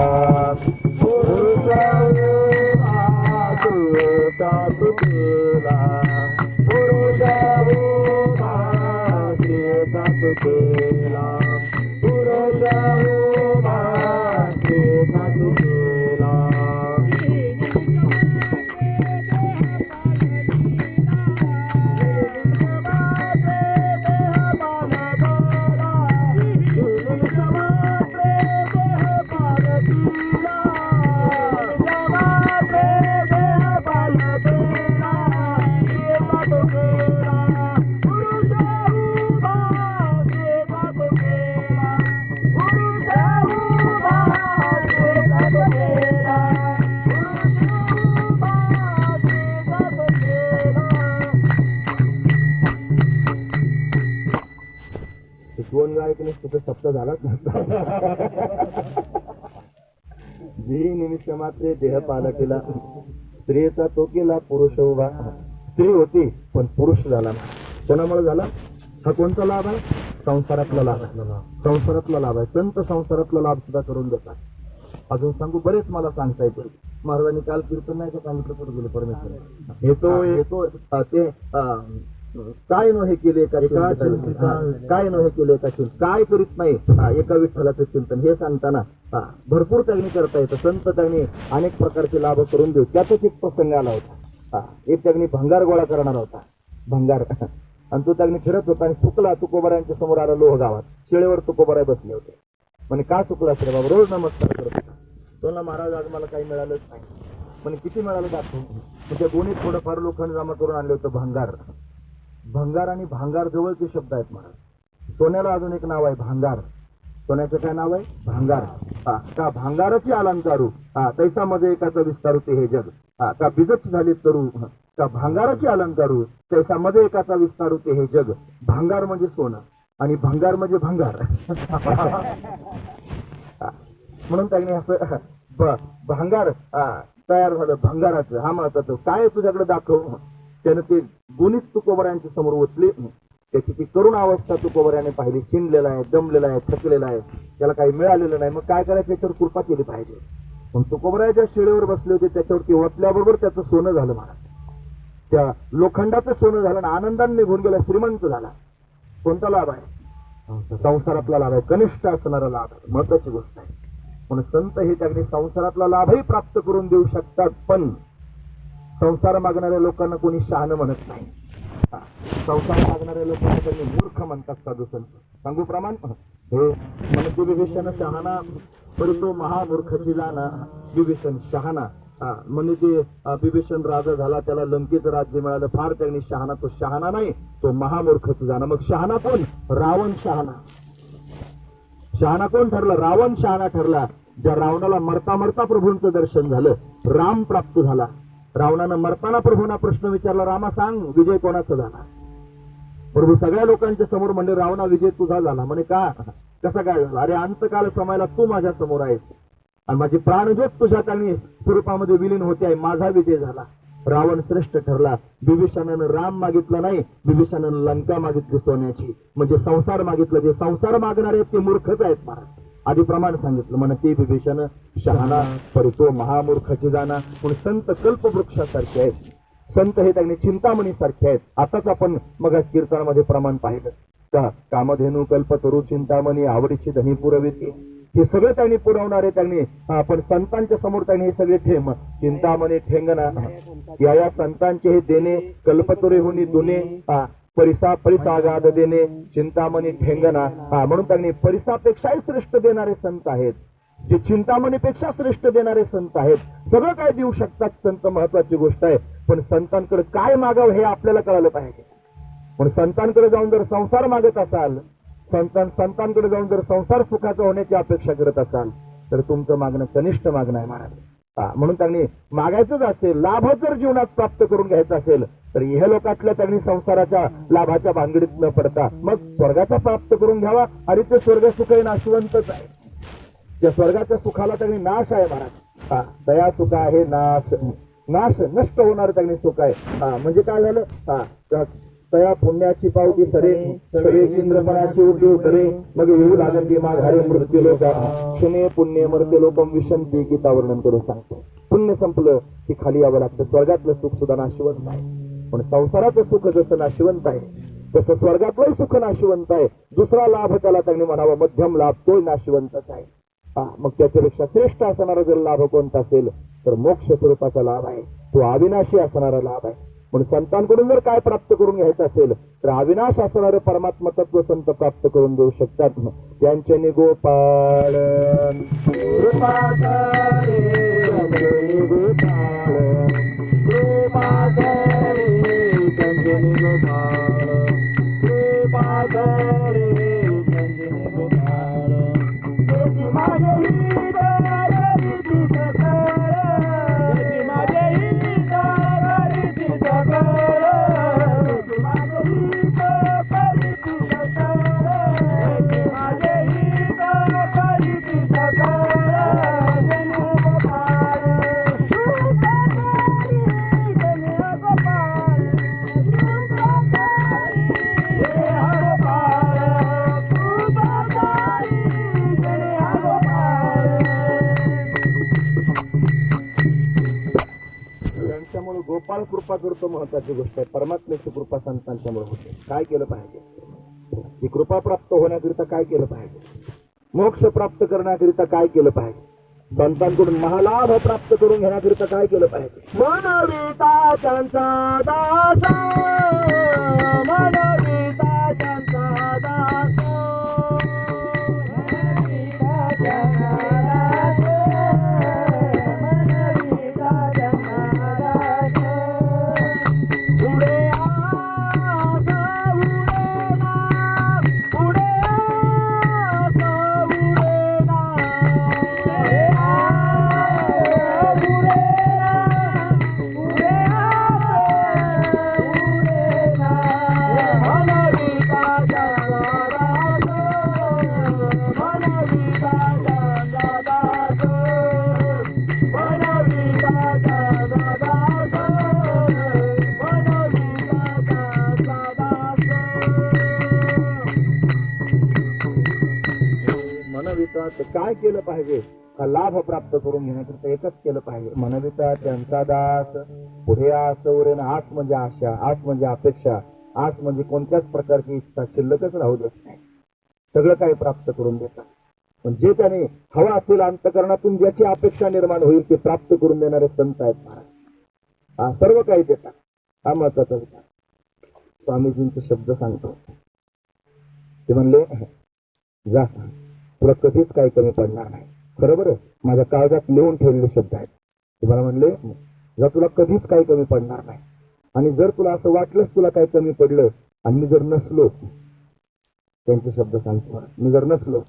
[SPEAKER 1] दोन गायकने कुठे सप्त झालाच नसता. जे निमित्त मात्रे देह पालटीला स्त्रियेचा तो केला पुरुष उभा. स्त्री होती पण पुरुष झाला नाही. कोणामुळे झाला? हा कोणता लाभ आहे? संसारातला लाभ आहे. संसारातला लाभ आहे. संत संसारातला लाभ सुद्धा करून देतात. अजून सांगू, बरेच मला सांगता येते. महाराजांनी काल कीर्तन नाही का सांगितलं, कुठे गेले परमेश्वर? येतो ते काय नो हे केले का काय नो हे केले का काय करीत नाही एका विठ्ठलाचं चिंतन, हे सांगताना भरपूर त्यांनी करता येतं. संत त्यांनी अनेक प्रकारचे लाभ करून देऊ. त्यातच एक प्रसंग आला होता. एक त्यांनी भंगार गोळा करणार होता, भंगार, आणि तो त्यांनी फिरत होता आणि चुकला. तुकोबारांच्या समोर आला लोह गावात. शेळेवर तुकोबारा बसले होते. म्हणे का चुकला रे बाबा? रोज नमस्कार करत होता. दोनला महाराज आज मला काही मिळालंच नाही. पण किती मिळालं दाखव. म्हणजे गोणीत थोडंफार लोखंड जमा करून आणले होतं. भांगार, भंगार आणि भांगार जवळचे शब्द आहेत महाराज. सोन्याला अजून एक नाव आहे भांगार. सोन्याचं काय नाव आहे? भांगार. का भांगाराची अलंकारू तैसा मध्ये एकाचा विस्तारू ते हे जग. का बिजत झाली तरू का भांगाराची अलंकारू तैसा मध्ये एकाचा विस्तारू ते हे जग. भांगार म्हणजे सोनं आणि भंगार म्हणजे भंगार. म्हणून त्यांनी असं भांगार तयार झालं. भंगाराचं हा महत्वाचं. काय तुझ्याकडे दाखव. त्यानं ते गुणित तुकोबऱ्यांच्या समोर ओतले. त्याची ती करुण अवस्था तुकोबऱ्याने पाहिली. चिंडलेला आहे, दमलेला आहे, थकलेला आहे, त्याला काही मिळालेलं नाही. मग काय करायचं? त्याच्यावर कृपा केली पाहिजे. पण तुकोबऱ्याच्या शेळीवर बसले होते, त्याच्यावरती ओतल्याबरोबर त्याचं सोनं झालं महाराज. त्या लोखंडाचं सोनं झालं आणि आनंदाने निघून गेला, श्रीमंत झाला. कोणता लाभ आहे? संसारातला लाभ आहे. कनिष्ठ असणारा लाभ आहे. महत्वाची गोष्ट आहे. म्हणून संत हे त्यांनी संसारातला लाभही प्राप्त करून देऊ शकतात. पण संसार मागणाऱ्या लोकांना कोणी शहाणं म्हणत नाही. संसार मागणाऱ्या लोकांना त्यांनी मूर्ख म्हणतात साधू संत. सांगू प्रमाण हे म्हणजे विभीषण शहाणा परंतु महामूर्खची जाणा. विभीषण शहाणा म्हणजे ते विभीषण राजा झाला, त्याला लंकेचं राज्य मिळालं. फार त्यांनी शहाणा. तो शहाणा नाही, तो महामूर्खची जाणा. मग शहाणा कोण? रावण शहाणा. शहाणा कोण ठरला? रावण शहाणा ठरला. ज्या रावणाला मरता मरता प्रभूंचं दर्शन झालं, राम प्राप्त झाला. रावणानं मरताना प्रभूंना प्रश्न विचारला, रामा सांग विजय कोणाचा झाला? प्रभू सगळ्या लोकांच्या समोर म्हणले, रावणा विजय तुझा झाला. म्हणे का? कसा काय झाला? अरे अंतकाल समायला तू माझ्या समोर आहेस आणि माझी प्राणज्योत तुझ्या काही स्वरूपामध्ये विलीन होते आहे. माझा विजय झाला. रावण श्रेष्ठ ठरला. विभीषणानं राम मागितलं नाही, विभीषणानं लंका मागितली सोन्याची. म्हणजे संसार मागितलं. जे संसार मागणारे ते मूर्खच आहेत महाराज. आधी प्रमाण सांगितलं म्हणा ते विभीषण शहाणा परितो महामूर्खाची जाणा. म्हणून संत कल्पवृक्षासारखे आहेत. संत हे त्यांनी चिंतामणी सारखे आहेत. आताच आपण मग कीर्तनामध्ये प्रमाण पाहिलं का? कामधेनू कल्पतरू चिंतामणी आवडीची धनी पुरविते. हे सगळं त्यांनी पुरवणारे त्यांनी. पण संतांच्या समोर त्यांनी हे सगळे ठेम चिंतामणी ठेंगणा या संतांचे हे देणे कल्पतरे होनी दुने परिसागाद देणे चिंतामणी ठेंगणा. म्हणून त्यांनी परिसापेक्षाही श्रेष्ठ देणारे संत आहेत. जे चिंतामणीपेक्षा श्रेष्ठ देणारे संत आहेत. सगळं काय देऊ शकतात संत. महत्वाची गोष्ट आहे. पण संतांकडे काय मागावं हे आपल्याला कळालं पाहिजे. पण संतांकडे जाऊन जर संसार मागत असाल, संतांकडे जाऊन जर संसार सुखाचा होण्याची अपेक्षा करत असाल तर तुमचं मागणं कनिष्ठ मागणं आहे महाराज. म्हणून त्यांनी मागायचंच असेल, लाभ जर जीवनात प्राप्त करून घ्यायचा असेल तर ह्या लोकातल्या त्यांनी संसाराच्या लाभाच्या भानगडीत न पडता मग स्वर्गाचा प्राप्त करून घ्यावा. आणि ते स्वर्ग सुख हे नाशवंतच आहे. त्या स्वर्गाच्या सुखाला त्यांनी नाश आहे महाराज. दया सुख आहे नाश, नाश नष्ट होणार त्यांनी सुख आहे. म्हणजे काय झालं? तया पुण्याची पावती सरे सरे चंद्रपणाची उपयोग करे मग येऊ लागते माघारे मृत्यू लोका क्षणे पुण्य मरते लोकम विषंती. गीता वर्णन करून सांगतो. पुण्य संपलं की खाली यावं लागतं. स्वर्गातलं सुख सुद्धा नाशवंत आहे. पण संसाराचं सुख जसं नाशवंत आहे तसं स्वर्गातलंही सुख नाशवंत आहे. दुसरा लाभ त्याला त्यांनी म्हणावा मध्यम लाभ, तो नाशवंतच आहे. मग त्याच्यापेक्षा श्रेष्ठ असणारा जर लाभ कोणता असेल तर मोक्ष स्वरूपाचा लाभ आहे. तो अविनाशी असणारा लाभ आहे. पण संतांकडून जर काय प्राप्त करून घ्यायचं असेल तर अविनाश असणारं परमात्मा तत्व संत प्राप्त करून देऊ शकतात. त्यांचे गोपाळ कोणावर कृपा करतो महत्वाची गोष्ट आहे. परमात्म्याची कृपा संतांच्यामुळे होते. काय केलं पाहिजे? ही कृपा प्राप्त होण्याकरिता काय केलं पाहिजे? मोक्ष प्राप्त करण्याकरिता काय केलं पाहिजे? संतांकडून महालाभ प्राप्त करून घेण्याकरिता काय केलं पाहिजे?
[SPEAKER 2] मनविता त्यांचा दास, मनविता त्यांचा दास, मनविता त्यांचा दास, मनविता त्यांचा दास. पुढे आस उडेना, पुढे आस उडेना, पुढे आस उडेना, पुढे आस उडेना. मनविता त्यांचा दास, मनविता त्यांचा दास, मनविता त्यांचा दास, मनविता त्यांचा दास.
[SPEAKER 1] मनविता ते काय केलं पाहिजे? हा लाभ प्राप्त करून घेण्याकरिता एकच केलं पाहिजे. मनविता त्यांचा दास, पुढे आस उरेन. आस म्हणजे आशा, आस म्हणजे अपेक्षा, आस म्हणजे कोणत्याच प्रकारची इच्छा शिल्लकच राहू देत नाही. सगळं काही प्राप्त करून देतात. पण जे त्याने हवा असेल अंतकरणातून ज्याची अपेक्षा निर्माण होईल ते प्राप्त करून देणारे संत आहेत महाराज. हा सर्व काही देतात. हा महत्वाचा विचार. स्वामीजींचे शब्द सांगतो. ते म्हणले, जा, तुला कधीच काही कमी पडणार नाही. बरोबर, माझ्या काळजात लिहून ठेवलेले शब्द आहेत. ते मला म्हणले, जा, तुला कधीच काही कमी पडणार नाही. आणि जर तुला असं वाटलंच तुला काही कमी पडलं आणि मी जर नसलो, त्यांचे शब्द सांगतो, मी जर नसलो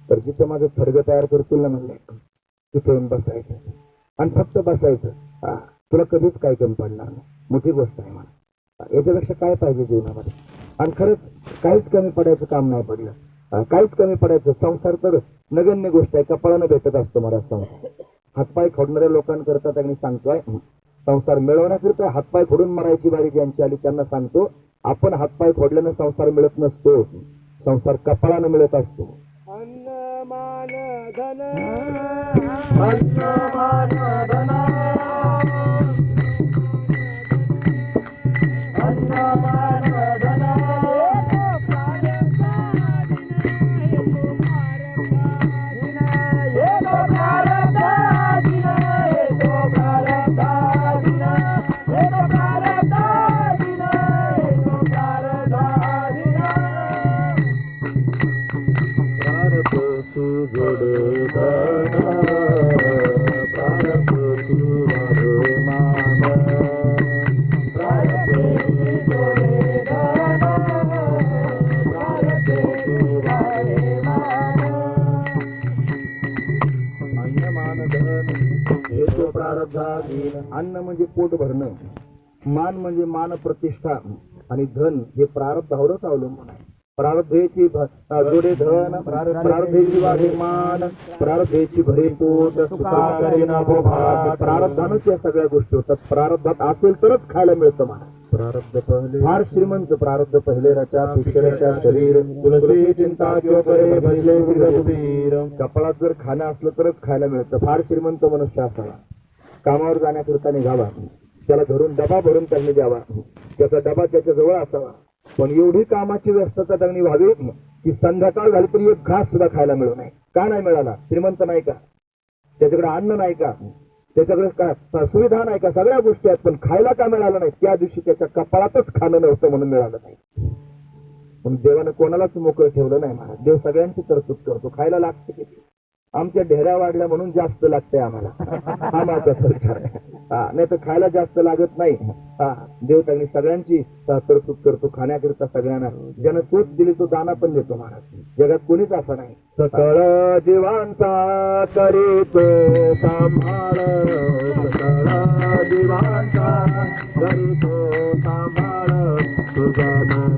[SPEAKER 1] तर जिथं माझं थडगं तयार करतील ना म्हणले, तिथे येऊन बसायचं आणि फक्त बसायचं. तुला कधीच काही कमी पडणार नाही. मोठी गोष्ट आहे मला. याच्यापेक्षा काय पाहिजे जीवनामध्ये? आणि खरंच काहीच कमी पडायचं काम नाही पडलं. काहीच कमी पडायचं. संसार तर नगण्य गोष्ट आहे. कपाळानं भेटत असतो मला संसार. हातपाय फोडणाऱ्या लोकांकरता त्यांनी सांगतोय, संसार मिळवण्याकरिता हातपाय फोडून मरायची बारी ज्यांची आली त्यांना सांगतो, आपण हातपाय फोडल्यानं संसार मिळत नसतो. संसार कपाळानं मिळत असतो.
[SPEAKER 2] अन्न मान धन, अन्न मान धन, अन्न मान धन.
[SPEAKER 1] अन्न म्हणजे पोट भरणं, मान म्हणजे मान प्रतिष्ठा आणि धन हे प्रारब्धावरच अवलंबून आहे. प्रारब्धेची जोडे धन, प्रारब्धेची वाढे मान, प्रारब्धेची भरे पोट, प्रारब्धानच या सगळ्या गोष्टी होतात. प्रारब्धात असेल तरच खायला मिळतं मला. प्रारब्ध पहिले फार श्रीमंत, प्रारब्ध पहिले रचा पिक्षरचा शरीर, तुलसी चिंता किंवा करे भजले रघुवीर. कपाळात जर खाणं असलं तरच खायला मिळतं. फार श्रीमंत मनुष्य असावा. कामावर जाण्याकरिता निघावा, त्याला धरून डबा भरून त्यांनी द्यावा, त्याचा डबा त्याच्या जवळ असावा. पण एवढी कामाची व्यस्तता त्यांनी व्हावी की संध्याकाळ झाली तरी एक घास सुद्धा खायला मिळू नये. का नाही मिळाला? श्रीमंत नाही का? त्याच्याकडे अन्न नाही का? त्याच्याकडे काय सुविधा नाही का? सगळ्या गोष्टी आहेत, पण खायला का मिळालं नाही? त्या दिवशी त्याच्या कपाळातच खाणं नव्हतं म्हणून मिळालं नाही. पण देवानं कोणालाच मोकळं ठेवलं नाही महाराज. देव सगळ्यांची तरतूद करतो. खायला लागते किती? आमच्या ढेऱ्या वाढल्या म्हणून जास्त लागतंय आम्हाला. हा महत्वाचा विचार आहे. नाही तर खायला जास्त लागत नाही. देव त्यांनी सगळ्यांची तरतूद करतो खाण्याकरिता. सगळ्यांना ज्यानं चोच दिली तो दाना पण देतो महाराज. जगात कोणीच असं नाही. सकळ जीवांचा करीतो सांभाळ, सकळ जीवांचा करीतो सांभाळ, तुझा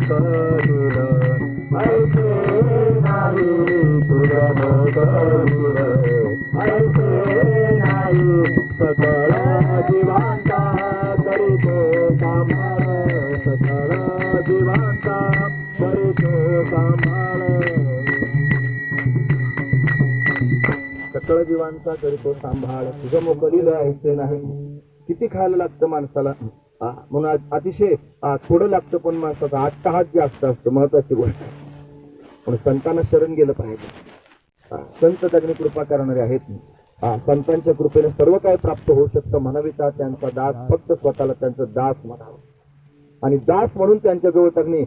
[SPEAKER 1] करूर ऐसे नाही, तुझा करूर ऐसे नाही. सकळ जीवांचा करीतो सांभाळ, सकळ जीवांचा करीतो सांभाळ, सकळ जीवांचा करीतो सांभाळ, तुझं मोकलील ऐसे नाही. किती खायला लागतं माणसाला म्हणून अतिशय थोडं लागतं, पण माणसाचा अट्टहास जास्त असतं. महत्वाची गोष्ट आहे. पण संतांना शरण गेलं पाहिजे. संत त्यांनी कृपा करणारे आहेत. संतांच्या कृपेने सर्व काही प्राप्त होऊ शकतं. म्हणाविता त्यांचा दास, फक्त स्वतःला त्यांचं दास म्हणावं. आणि दास म्हणून त्यांच्या जवळ त्यांनी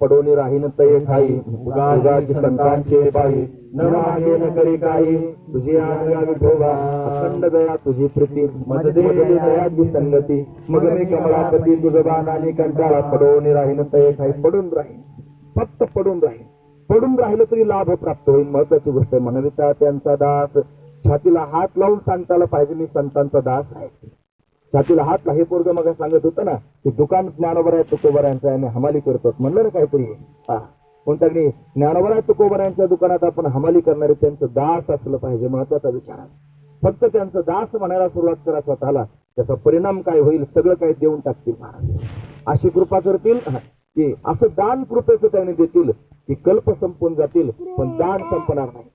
[SPEAKER 1] पडोनी राहीन तये खाई, उगाची संतांचे पायी, न मागे न करी काही, तुझी आज्ञा विठोबा, अखंड दया तुझी प्रीती, मद दे दयाची संगती, मग मी कमलापती तुझ बाण आणि कंटाळा, पडोनी राहीन तये खाई. पडून राहीन, फक्त पडून राहीन. पडून राहिलं तरी लाभ प्राप्त होईल. महत्वाची गोष्ट आहे. म्हणविता त्यांचा दास, छातीला हात लावून सांगताला पाहिजे मी संतांचा दास आहे. छातीला हात हे पोरग मग सांगत होतं ना की दुकान ज्ञानोबराय तुकोबरायांचं आणि हमाली करतो म्हणलं ना काहीतरी. कोणत्या ज्ञानोबराय तुकोबरायांच्या दुकानात आपण हमाली करणारे त्यांचं दास असलं पाहिजे. महत्वाचा विचार आहे. फक्त त्यांचं दास म्हणायला सुरुवात करा स्वतःला, त्याचा परिणाम काय होईल सगळं काही देऊन टाकतील महाराज. अशी कृपा करतील की असं दान कृपेचं त्याने देतील की कल्प संपून जातील पण दान संपणार नाही.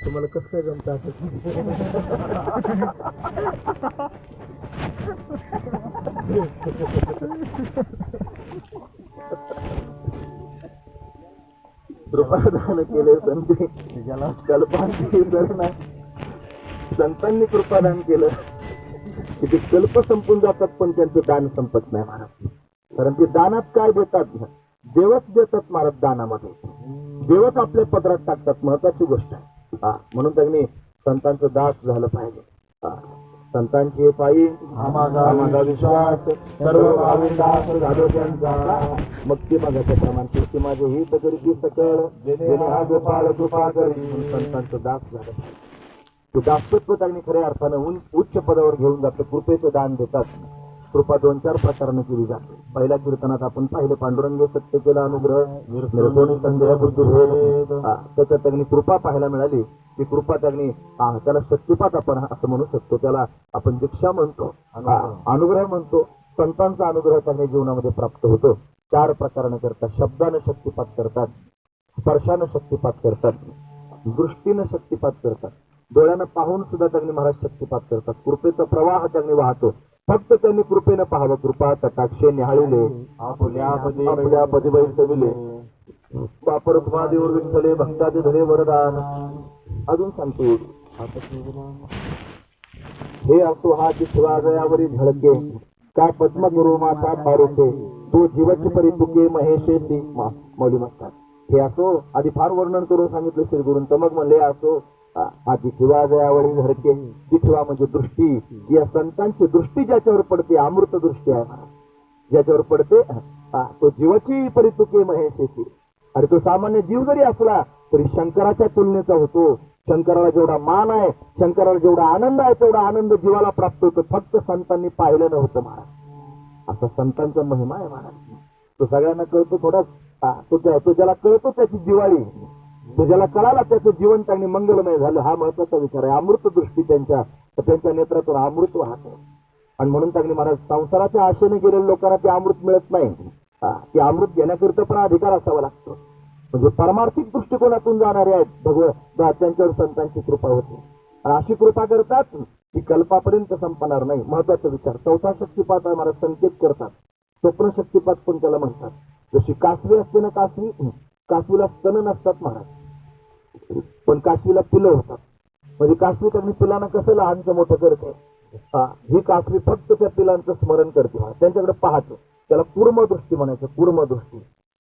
[SPEAKER 1] तुम्हाला कसं काय जमतं असं? कृपादान केले संते ज्याला कल्पांची गरज नाही. संतांनी कृपादान केलं की ते कल्प संपून जातात पण त्यांचं दान संपत नाही महाराज. कारण ते दानात काय देतात? देवच देतात महाराज. दानामध्ये देवच आपल्या पदरात टाकतात. महत्वाची गोष्ट आहे. म्हणून त्यांनी संतांचं दास झालं पाहिजे. संतांचे पायी माझा विश्वास, सर्व भाविक दास झालो त्यांचा. मग ते मागाच्या प्रमाण ते माझे हित करीती सकळ, जेणे हा गोपाळ कृपा करी. संतांचं दास झालं पाहिजे. तो दासत्व त्यांनी खऱ्या अर्थानं उच्च पदावर घेऊन जातं. कृपेचं दान देतात. कृपा 2-4 प्रकाराने केली जाते. पहिल्या कीर्तनात आपण पाहिलं पांडुरंग सत्य केला अनुग्रह निर्गुणी संदेह बुद्धी भेद. त्याच्यात त्यांनी कृपा पाहायला मिळाली. ती कृपा त्यांनी त्याला शक्तिपात आपण असं म्हणू शकतो. त्याला आपण दीक्षा म्हणतो, अनुग्रह म्हणतो. संतांचा अनुग्रह त्यांनी जीवनामध्ये प्राप्त होतो. 4 प्रकाराने करतात. शब्दानं शक्तिपात करतात, स्पर्शानं शक्तिपात करतात, दृष्टीनं शक्तिपात करतात, डोळ्यानं पाहून सुद्धा त्यांनी महाराज शक्तिपात करतात. कृपेचा प्रवाह त्यांनी वाहतो. फक्त त्यांनी कृपेनं पाहावं. कृपा कटाक्षे न्याहाळिले आपल्या पदिवै सविले, वापर महादेव विठ्ठले भक्तादे धरे वरदान. अजून सांगतो हे असो हा जिथवाजयावरी झळके, काय पद्म गुरु माता पारुके, तो जीवाची परी तुके महेशे सी मौली म्हणतात. हे असो आधी फार वर्णन करून सांगितलं श्री गुरूंचं. मग म्हणले असो हा जिथवाजयावरी झळके. जिथवा म्हणजे दृष्टी. या संतांची दृष्टी ज्याच्यावर पडते अमृत दृष्टी आहे महाराज. ज्याच्यावर पडते तो जीवाची परी तुके महेशे सी. अरे तो सामान्य जीव जरी असला तरी शंकराच्या तुलनेचा होतो. शंकराला जेवढा मान आहे, शंकराला जेवढा आनंद आहे, तेवढा आनंद जीवाला प्राप्त होतो. फक्त संतांनी पाहिलं नव्हतं महाराज. असा संतांचा महिमा आहे महाराज. तो सगळ्यांना कळतो थोडाच. तो ज्याला कळतो त्याची दिवाळी, तो ज्याला कळाला त्याचं जीवन त्यांनी मंगलमय झालं. हा महत्वाचा विचार आहे. अमृत दृष्टी त्यांच्या नेत्रातून अमृत वाहत. आणि म्हणून त्यांनी महाराज संसाराच्या आशेने गेलेल्या लोकांना ते अमृत मिळत नाही. ते अमृत घेण्याकरिता पण अधिकार असावा लागतो. म्हणजे परमार्थिक दृष्टिकोनातून जाणारे आहेत त्यांच्यावर संतांची कृपा होते. आणि अशी कृपा करतात की कल्पापर्यंत संपणार नाही. महत्वाचा विचार. 4था शक्तिपात आहे महाराज. संकेत करतात. स्वप्न शक्तिपात पण त्याला म्हणतात. जशी कासवी असते ना, कासवीला स्तन नसतात महाराज, पण कासवीला पिलं होतात. म्हणजे कासवी त्यांनी पिलांना कसं लहानचं मोठं करते. ही कासवी फक्त त्या पिलांचं स्मरण करते त्यांच्याकडे पाहतो, त्याला कूर्मदृष्टी म्हणायचं, कूर्मदृष्टी.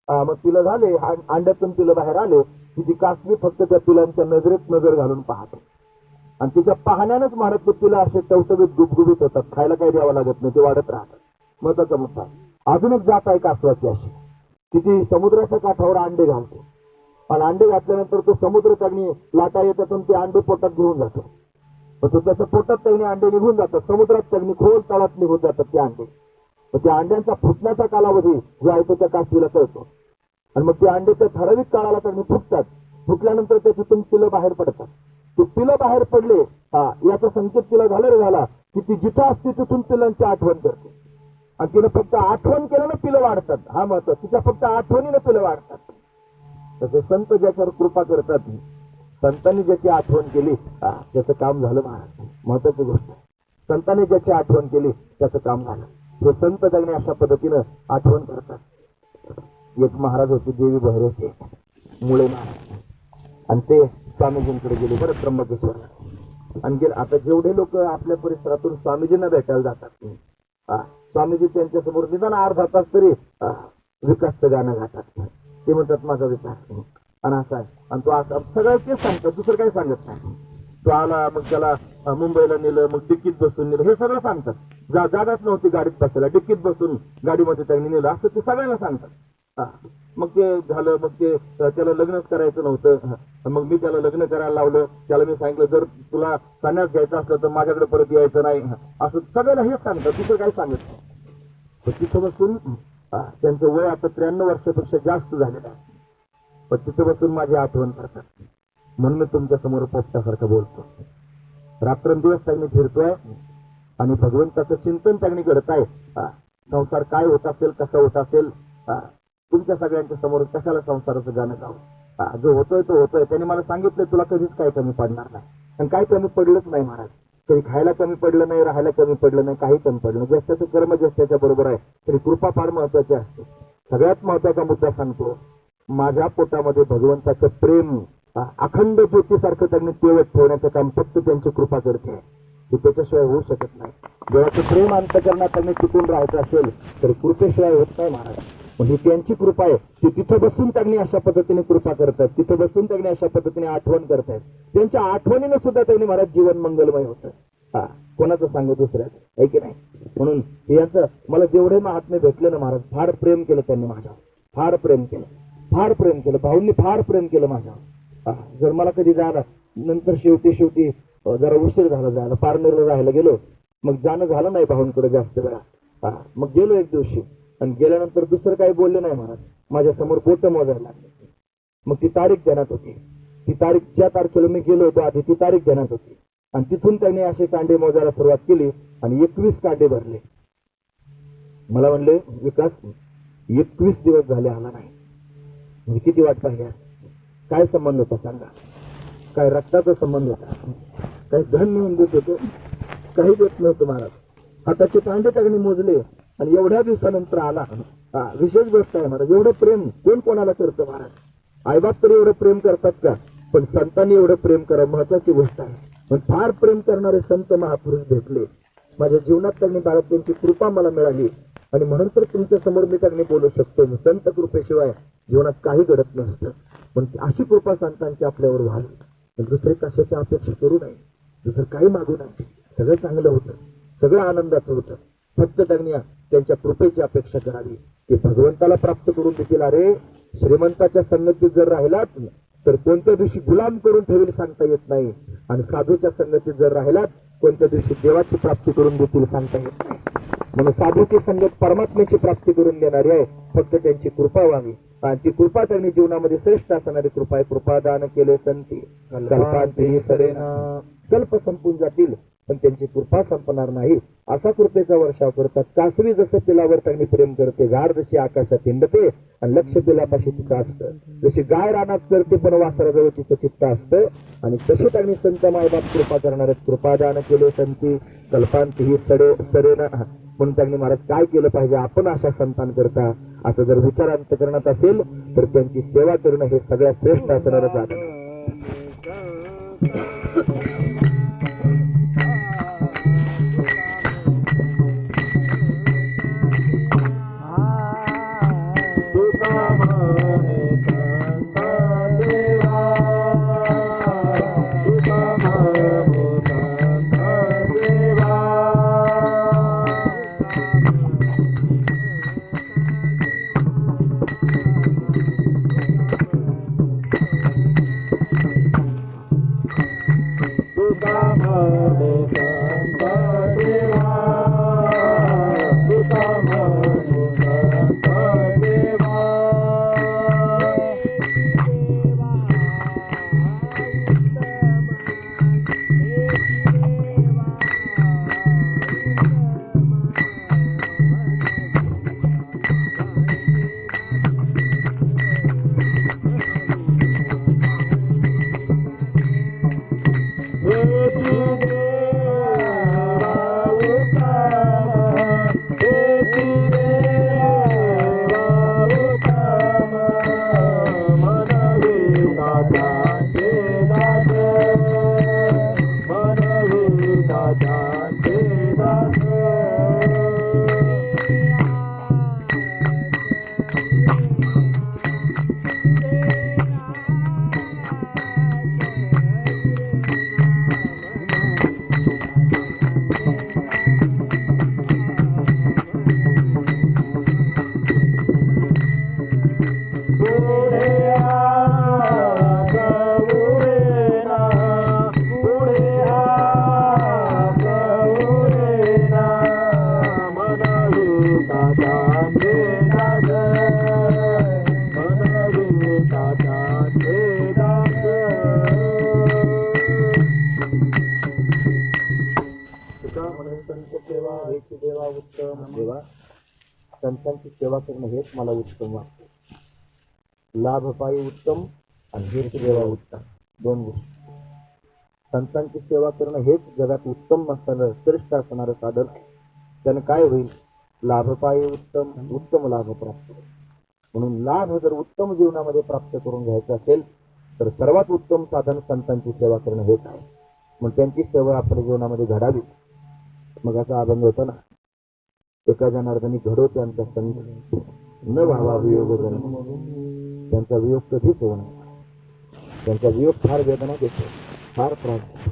[SPEAKER 1] मग पिलं झाले, अंड्यातून पिलं बाहेर आले की ती कासवी फक्त त्या पिलांच्या नजरेत नजर घालून पाहतो आणि तिच्या पाहण्यानंच महाराज ते पिलं असे टवटवीत गुबगुबीत होतात, खायला काही द्यावं लागत नाही, ते वाढत राहतात. महत्वाचा मुद्दा अजून एक जात आहे कासवाची अशी की ती समुद्राच्या काठावर अंडे घालते आणि अंडे घातल्यानंतर तो समुद्र त्यांनी लाटा येतात ते अंडे पोटात घेऊन जातो. तो त्याच्या पोटात त्यांनी अंडे निघून जातात, समुद्रात त्यांनी खोल तळात निघून जातात ते अंडे. त्या अंड्यांचा फुटण्याचा कालावधी जो आहे तो त्या कासवीला कळतो आणि मग ते अंडे त्या ठराविक काळाला त्यांनी फुटतात. फुटल्यानंतर त्याच्यातून पिलं बाहेर पडतात. ते पिलं बाहेर पडले याचा संकेत तिला झाला की ती जिथं असते तिथून पिलांची आठवण करते आणि तिनं फक्त आठवण केल्यानं पिलं वाढतात. हा महत्व, तिच्या फक्त आठवणीनं पिलं वाढतात. तसे संत ज्याच्यावर कृपा करतात, संतांनी ज्याची आठवण केली त्याचं काम झालं महाराज. महत्वाची गोष्ट, संतांनी ज्याची आठवण केली त्याचं काम झालं. हे संत जगणे अशा पद्धतीनं आठवण करतात. एक महाराज होते देवी बहिरेचे मुळे महाराज आणि ते स्वामीजींकडे गेले बरं त्र्यंबकेश्वरला आणि गेले. आता जेवढे लोक आपल्या परिसरातून स्वामीजींना भेटायला जातात स्वामीजी त्यांच्यासमोर निदान अर्धा तास तरी विकासचं गाणं गातात. ते म्हणतात माझा विकास आणि असा आहे आणि तो असं सगळं तेच सांगतात, दुसरं काही सांगत नाही. तो आला मग त्याला मुंबईला नेलं, मग डिक्कीत बसून नेलं, हे सगळं सांगतात. जागाच नव्हती गाडीत बसायला, डिक्कीत बसून गाडीमध्ये त्यांनी नेलं असं ते सगळ्यांना सांगतात. मग ते झालं, मग ते त्याला लग्नच करायचं नव्हतं, मग मी त्याला लग्न करायला लावलं. त्याला मी सांगितलं जर तुला संन्यास घ्यायचा असलं तर माझ्याकडे परत यायचं नाही, असं सगळ्यांना हेच सांगतात, दुसरं काही सांगत नाही. तिथं बसून त्यांचं वय आता 93 वर्षापेक्षा जास्त झालेलं आहे. पण तिथं बसून माझी आठवण करतात म्हणून मी तुमच्या समोर पोपटासारखं बोलतो. रात्रंदिवस त्यांनी फिरतोय आणि भगवंताचं चिंतन त्यांनी घडताय. संसार काय होत असेल, कसा होत असेल, तुमच्या सगळ्यांच्या समोर कशाला संसाराचं गाणं गावं. जो होतोय तो होतोय. त्यांनी मला सांगितलं तुला कधीच काय कमी पडणार नाही आणि काय कमी पडलंच नाही महाराज. कधी खायला कमी पडलं नाही, राहायला कमी पडलं नाही, काही कमी पडलं नाही. ज्येष्ठाचं कर्म ज्येष्ठाच्या बरोबर आहे, तरी कृपा फार महत्वाची असते. सगळ्यात महत्वाचा मुद्दा सांगतो, माझ्या पोटामध्ये भगवंताचं प्रेम अखंड ज्योतीसारखं त्यांनी तेवत ठेवण्याचं काम फक्त त्यांची कृपा करते, की त्याच्याशिवाय होऊ शकत नाही. देवाचं प्रेम अंतकरणात त्यांनी टिकून राहायचं असेल तर कृपेशिवाय होत नाही महाराज. म्हणजे त्यांची कृपा आहे ती तिथं बसून त्यांनी अशा पद्धतीने कृपा करतात, तिथं बसून त्यांनी अशा पद्धतीने आठवण करतायत. त्यांच्या आठवणीनं सुद्धा त्यांनी महाराज जीवन मंगलमय होतं. कोणाचं सांगू दुसऱ्याचं, आहे की नाही. म्हणून याचं मला जेवढे महात्मे भेटले ना महाराज, फार प्रेम केलं त्यांनी माझ्यावर, फार प्रेम केलं, फार प्रेम केलं. भाऊंनी फार प्रेम केलं माझ्यावर. जर मला कधी जायला नंतर शेवटी जरा उशीर झाला जायला, पारनेरला राहायला गेलो, मग जाणं झालं नाही भाऊंकडे जास्त वेळा. मग गेलो एक दिवशी आणि गेल्यानंतर दुसरं काही बोलले नाही महाराज. माझ्या समोर बोट मोजायला लागले. मग ती तारीख देण्यात होती, ती तारीख ज्या तारखेला मी गेलो होतो आधी ती तारीख देण्यात होती आणि तिथून त्यांनी असे कांडे मोजायला सुरुवात केली आणि 21 कांडे भरले. मला म्हणले विकास 21 दिवस झाले आला नाही. म्हणजे किती वाट पाहिजे, काय संबंध होता सांगा. काय रक्ताचा संबंध होता, काही धन नेऊन देत होतो, काही देत नव्हतं महाराज. हाताचे कांडे त्यांनी मोजले आणि एवढ्या दिवसानंतर आला. विशेष गोष्ट आहे महाराज, एवढं प्रेम कोण कोणाला करतं महाराज. आईबाप तरी एवढं प्रेम करतात का, पण संतांनी एवढं प्रेम करा महत्वाची गोष्ट आहे. पण फार प्रेम करणारे संत महापुरुष भेटले माझ्या जीवनात. त्यांनी बाळात त्यांची कृपा मला मिळाली आणि म्हणून तर तुमच्या समोर मी त्यांनी बोलू शकतो. संत कृपेशिवाय जीवनात काही घडत नसतं. पण अशी कृपा संतांची आपल्यावर व्हावी, दुसरे कशाची अपेक्षा करू नये, दुसरं काही मागू नये. सगळं चांगलं होतं, सगळं आनंदाचं होतं. फक्त त्यांनी त्यांच्या कृपेची अपेक्षा करावी, की भगवंताला प्राप्त करून देतील. अरे श्रीमंताच्या संगतीत जर राहिलात तर कोणत्या दिवशी गुलाम करून ठेवेल सांगता येत नाही, आणि साधूच्या संगतीत जर राहिलात कोणत्या दिवशी देवाची प्राप्ती करून देतील सांगता येत नाही. म्हणून साधूची संगत परमात्म्याची प्राप्ती करून देणारी आहे, फक्त त्यांची कृपा व्हावी. आणि ती कृपा त्यांनी जीवनामध्ये श्रेष्ठ असणारी कृपा आहे. कृपादान केले संती कल्पांती सरेना. कल्प संपून जातील पण त्यांची कृपा संपणार नाही, असा कृपेचा वर्षाव करतात. कासवी जसं पिलावर त्यांनी प्रेम करते, गार जशी आकाशात हिंडते आणि लक्ष पिलापाशी तिचं असतं. जशी गाय रानात करते पण वासराजवळ तिचं चित्त असतं, आणि तशी त्यांनी संत मायबाप कृपा करणार आहेत. कृपादान केले संती कल्पांती सरेना. म्हणून त्यांनी महाराज काय केलं पाहिजे आपण अशा संतांकरता, असं जर विचार अंतकरणात असेल तर त्यांची सेवा करणं हे सगळ्यात श्रेष्ठ असणारं साधन. छेदात, मनविकाचा छेदात. तुका म्हणे संत सेवा हेच देवा उत्तम. देवा संतांची सेवा करणं हेच मला उत्तम वाटतं. लाभ पायी उत्तम आणि हेच देवा उत्तम, दोन गोष्टी. संतांची सेवा करणं हेच जगात उत्तम असणारं श्रेष्ठ असणारं साधन आहे. त्यानं काय होईल? लाभ पायी उत्तम, उत्तम लाभ प्राप्त. म्हणून लाभ जर उत्तम जीवनामध्ये प्राप्त करून घ्यायचा असेल तर सर्वात उत्तम साधन संतांची सेवा करणं हेच आहे. मग त्यांची सेवा आपल्या जीवनामध्ये घडावी. मग असा अभंग होता ना, एका जनार्दनी घडो त्यांचा संग, न व्हावा वियोग जन. त्यांचा वियोग कधीच होऊ नये. त्यांचा वियोग फार वेदना देतो, फार त्रास देतो.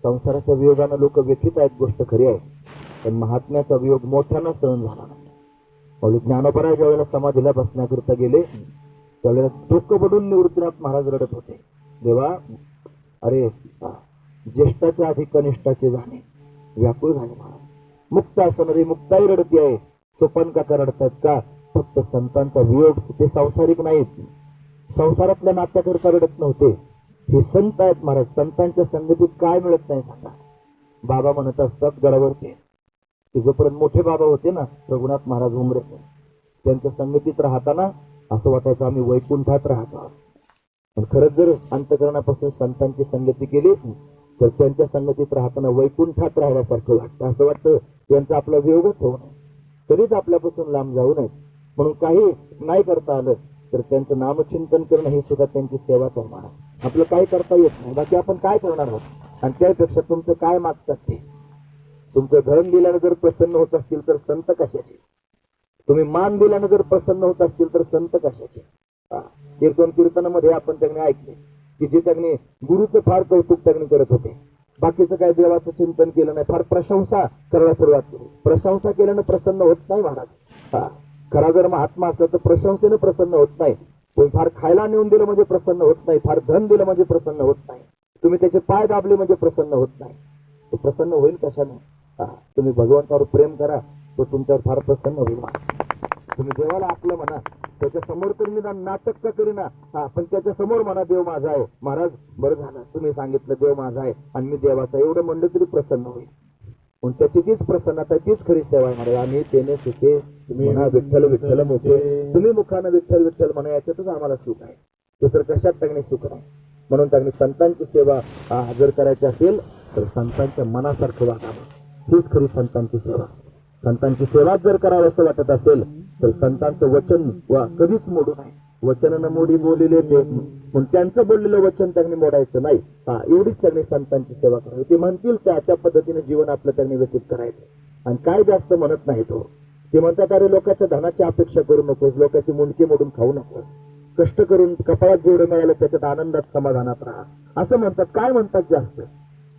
[SPEAKER 1] संसाराच्या वियोगानं लोक व्यथित आहेत, गोष्ट खरी आहे. पण महात्म्याचा वियोग मोठ्यानं सहन झाला नाही. म्हणून ज्ञानोबराय ज्यावेळेला समाधीला बसण्याकरिता गेले त्यावेळेला डोकं बडून निवृत्तीनाथ महाराज रडत होते. देवा, अरे ज्येष्ठाच्या आधी कनिष्ठाचे जाणे, व्याकुळ झाले महाराज. मुक्त असणारी मुक्ताई रडती आहे, सोपान काका रडतात का? फक्त संतांचा वियोग. ते सांसारिक नाहीत, संसारातल्या नात्याकरता रडत नव्हते. हे संत आहेत महाराज. संतांच्या संगतीत काय मिळत नाही सांगा. बाबा म्हणत असतात गडावरचे, की जोपर्यंत मोठे बाबा होते ना रघुनाथ महाराज उमरे, त्यांच्या संगतीत राहताना असं वाटायचं आम्ही वैकुंठात राहतो. पण खरंच जर अंतकरणापासून संतांची संगती केली तर त्यांच्या संगतीत राहताना वैकुंठात राहिल्यासारखं वाटतं. असं वाटतं यांचा आपला वियोगच होऊ नये, कधीच आपल्यापासून लांब जाऊ नये. म्हणून काही नाही करता आलं तर त्यांचं नामचिंतन करणं हे सुद्धा त्यांची सेवाच आहे महाराज. आपलं काय करता येत नाही, बाकी आपण काय करणार आहोत? आणि त्यापेक्षा तुमचं काय मागतात ते. तुमचं धन दिल्यानं जर प्रसन्न होत असतील तर संत कशाचे? तुम्ही मान दिल्यानं जर प्रसन्न होत असतील तर संत कशाचे? कीर्तनामध्ये आपण त्यांनी ऐकले की जे त्यांनी गुरुचं फार कौतुक त्यांनी करत होते, बाकीचं काय देवाचं चिंतन केलं नाही, फार प्रशंसा करायला सुरुवात केली. प्रशंसा केल्यानं प्रसन्न होत नाही महाराज. खरा जर महात्मा असला तर प्रशंसेनं प्रसन्न होत नाही. पण फार खायला नेऊन दिलं म्हणजे प्रसन्न होत नाही, फार धन दिलं म्हणजे प्रसन्न होत नाही, तुम्ही त्याचे पाय दाबले म्हणजे प्रसन्न होत नाही. तो प्रसन्न होईल कशाने? तुम्ही भगवंतावर प्रेम करा, तो तुमच्यावर फार प्रसन्न होईल. तुम्ही देवाला आपलं म्हणा, त्याच्या समोर तर निदान नाटक का करीना, पण त्याच्या समोर म्हणा देव माझा आहे. महाराज बरं झालं तुम्ही सांगितलं देव माझा आहे आणि मी देवाचा, एवढं म्हणलं तरी प्रसन्न होईल. पण त्याची तीच प्रसन्नता, तीच खरी सेवा आहे महाराज. आम्ही तेने सुखे तुम्ही म्हणा विठ्ठल विठ्ठल मुखे, तुम्ही मुखानं विठ्ठल विठ्ठल म्हणा, याच्यातच आम्हाला सुख आहे. दुसरं कशात त्यांनी सुख नाही. म्हणून त्यांनी संतांची सेवा जर करायची असेल तर संतांच्या मनासारखं वागावं, हीच खरी संतांची सेवा. संतांची सेवा जर करावं असं वाटत असेल तर संतांचं वचन कधीच मोडू नये. वचन मोडी बोलले ते, म्हणून त्यांचं बोललेलं वचन त्यांनी मोडायचं नाही. एवढीच त्यांनी संतांची सेवा करावी. ते म्हणतील त्या पद्धतीने जीवन आपलं त्यांनी व्यतीत करायचं. आणि काय जास्त म्हणत नाही तो. ते म्हणतात अरे लोकांच्या धनाची अपेक्षा करू नकोस, लोकांची मुंडकी मोडून खाऊ नकोस, कष्ट करून कपाळात जेवढं मिळालं त्याच्यात आनंदात समाधानात राहा असं म्हणतात. काय म्हणतात जास्त?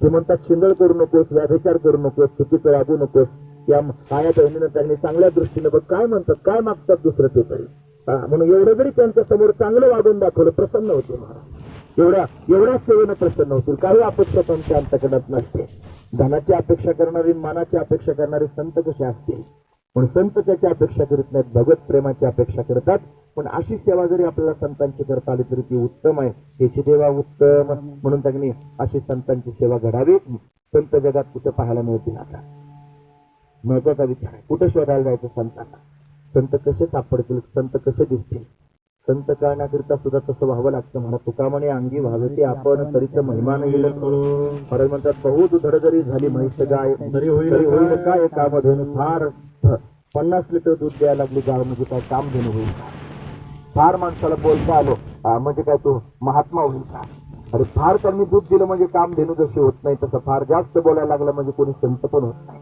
[SPEAKER 1] ते म्हणतात शिंदळ करू नकोस, व्याभिचार करू नकोस, चुकीचं वागू नकोस, या आया बहिणीनं त्यांनी चांगल्या दृष्टीने बघ काय म्हणतात, काय मागतात दुसरं ते तरी. म्हणून एवढं जरी त्यांच्या समोर चांगलं वागून दाखवलं प्रसन्न होते महाराज. एवढ्याच सेवेनं प्रसन्न होतील. काही अपेक्षा त्यांच्या अंतकरणात नसते. धनाची अपेक्षा करणारी, मानाची अपेक्षा करणारे संत कसे असतील? पण संत त्याची अपेक्षा करीत नाहीत, भगवत प्रेमाची अपेक्षा करतात. पण अशी सेवा जरी आपल्याला संतांची करता आली तरी ती उत्तम आहे. त्याची देवा उत्तम. म्हणून त्यांनी अशी संतांची सेवा घडावी. संत जगात कुठे पाहायला मिळतील? आता महत्वाचा विचार आहे, कुठे शोधायला जायचं संतांना? संत कसे सापडतील? संत कसे दिसतील? संत कळण्याकरिता सुद्धा तसं व्हावं लागतं. म्हणा तुका म्हणे अंगी व्हावते आपण तरीच महिमा नाही परत म्हणतात बहुत धड जरी झाली म्हैस गाय तरी होईल काय कामधेनु. फार 50 लिटर दूध द्यायला लागली गाव म्हणजे काय काम धेनु होईल का? फार माणसाला बोलता आलो म्हणजे काय तो महात्मा होईल का? अरे फार त्यांनी दूध दिलं म्हणजे काम धेनु जशी होत नाही तसं फार जास्त बोलायला लागलं म्हणजे कोणी संत पण होत नाही.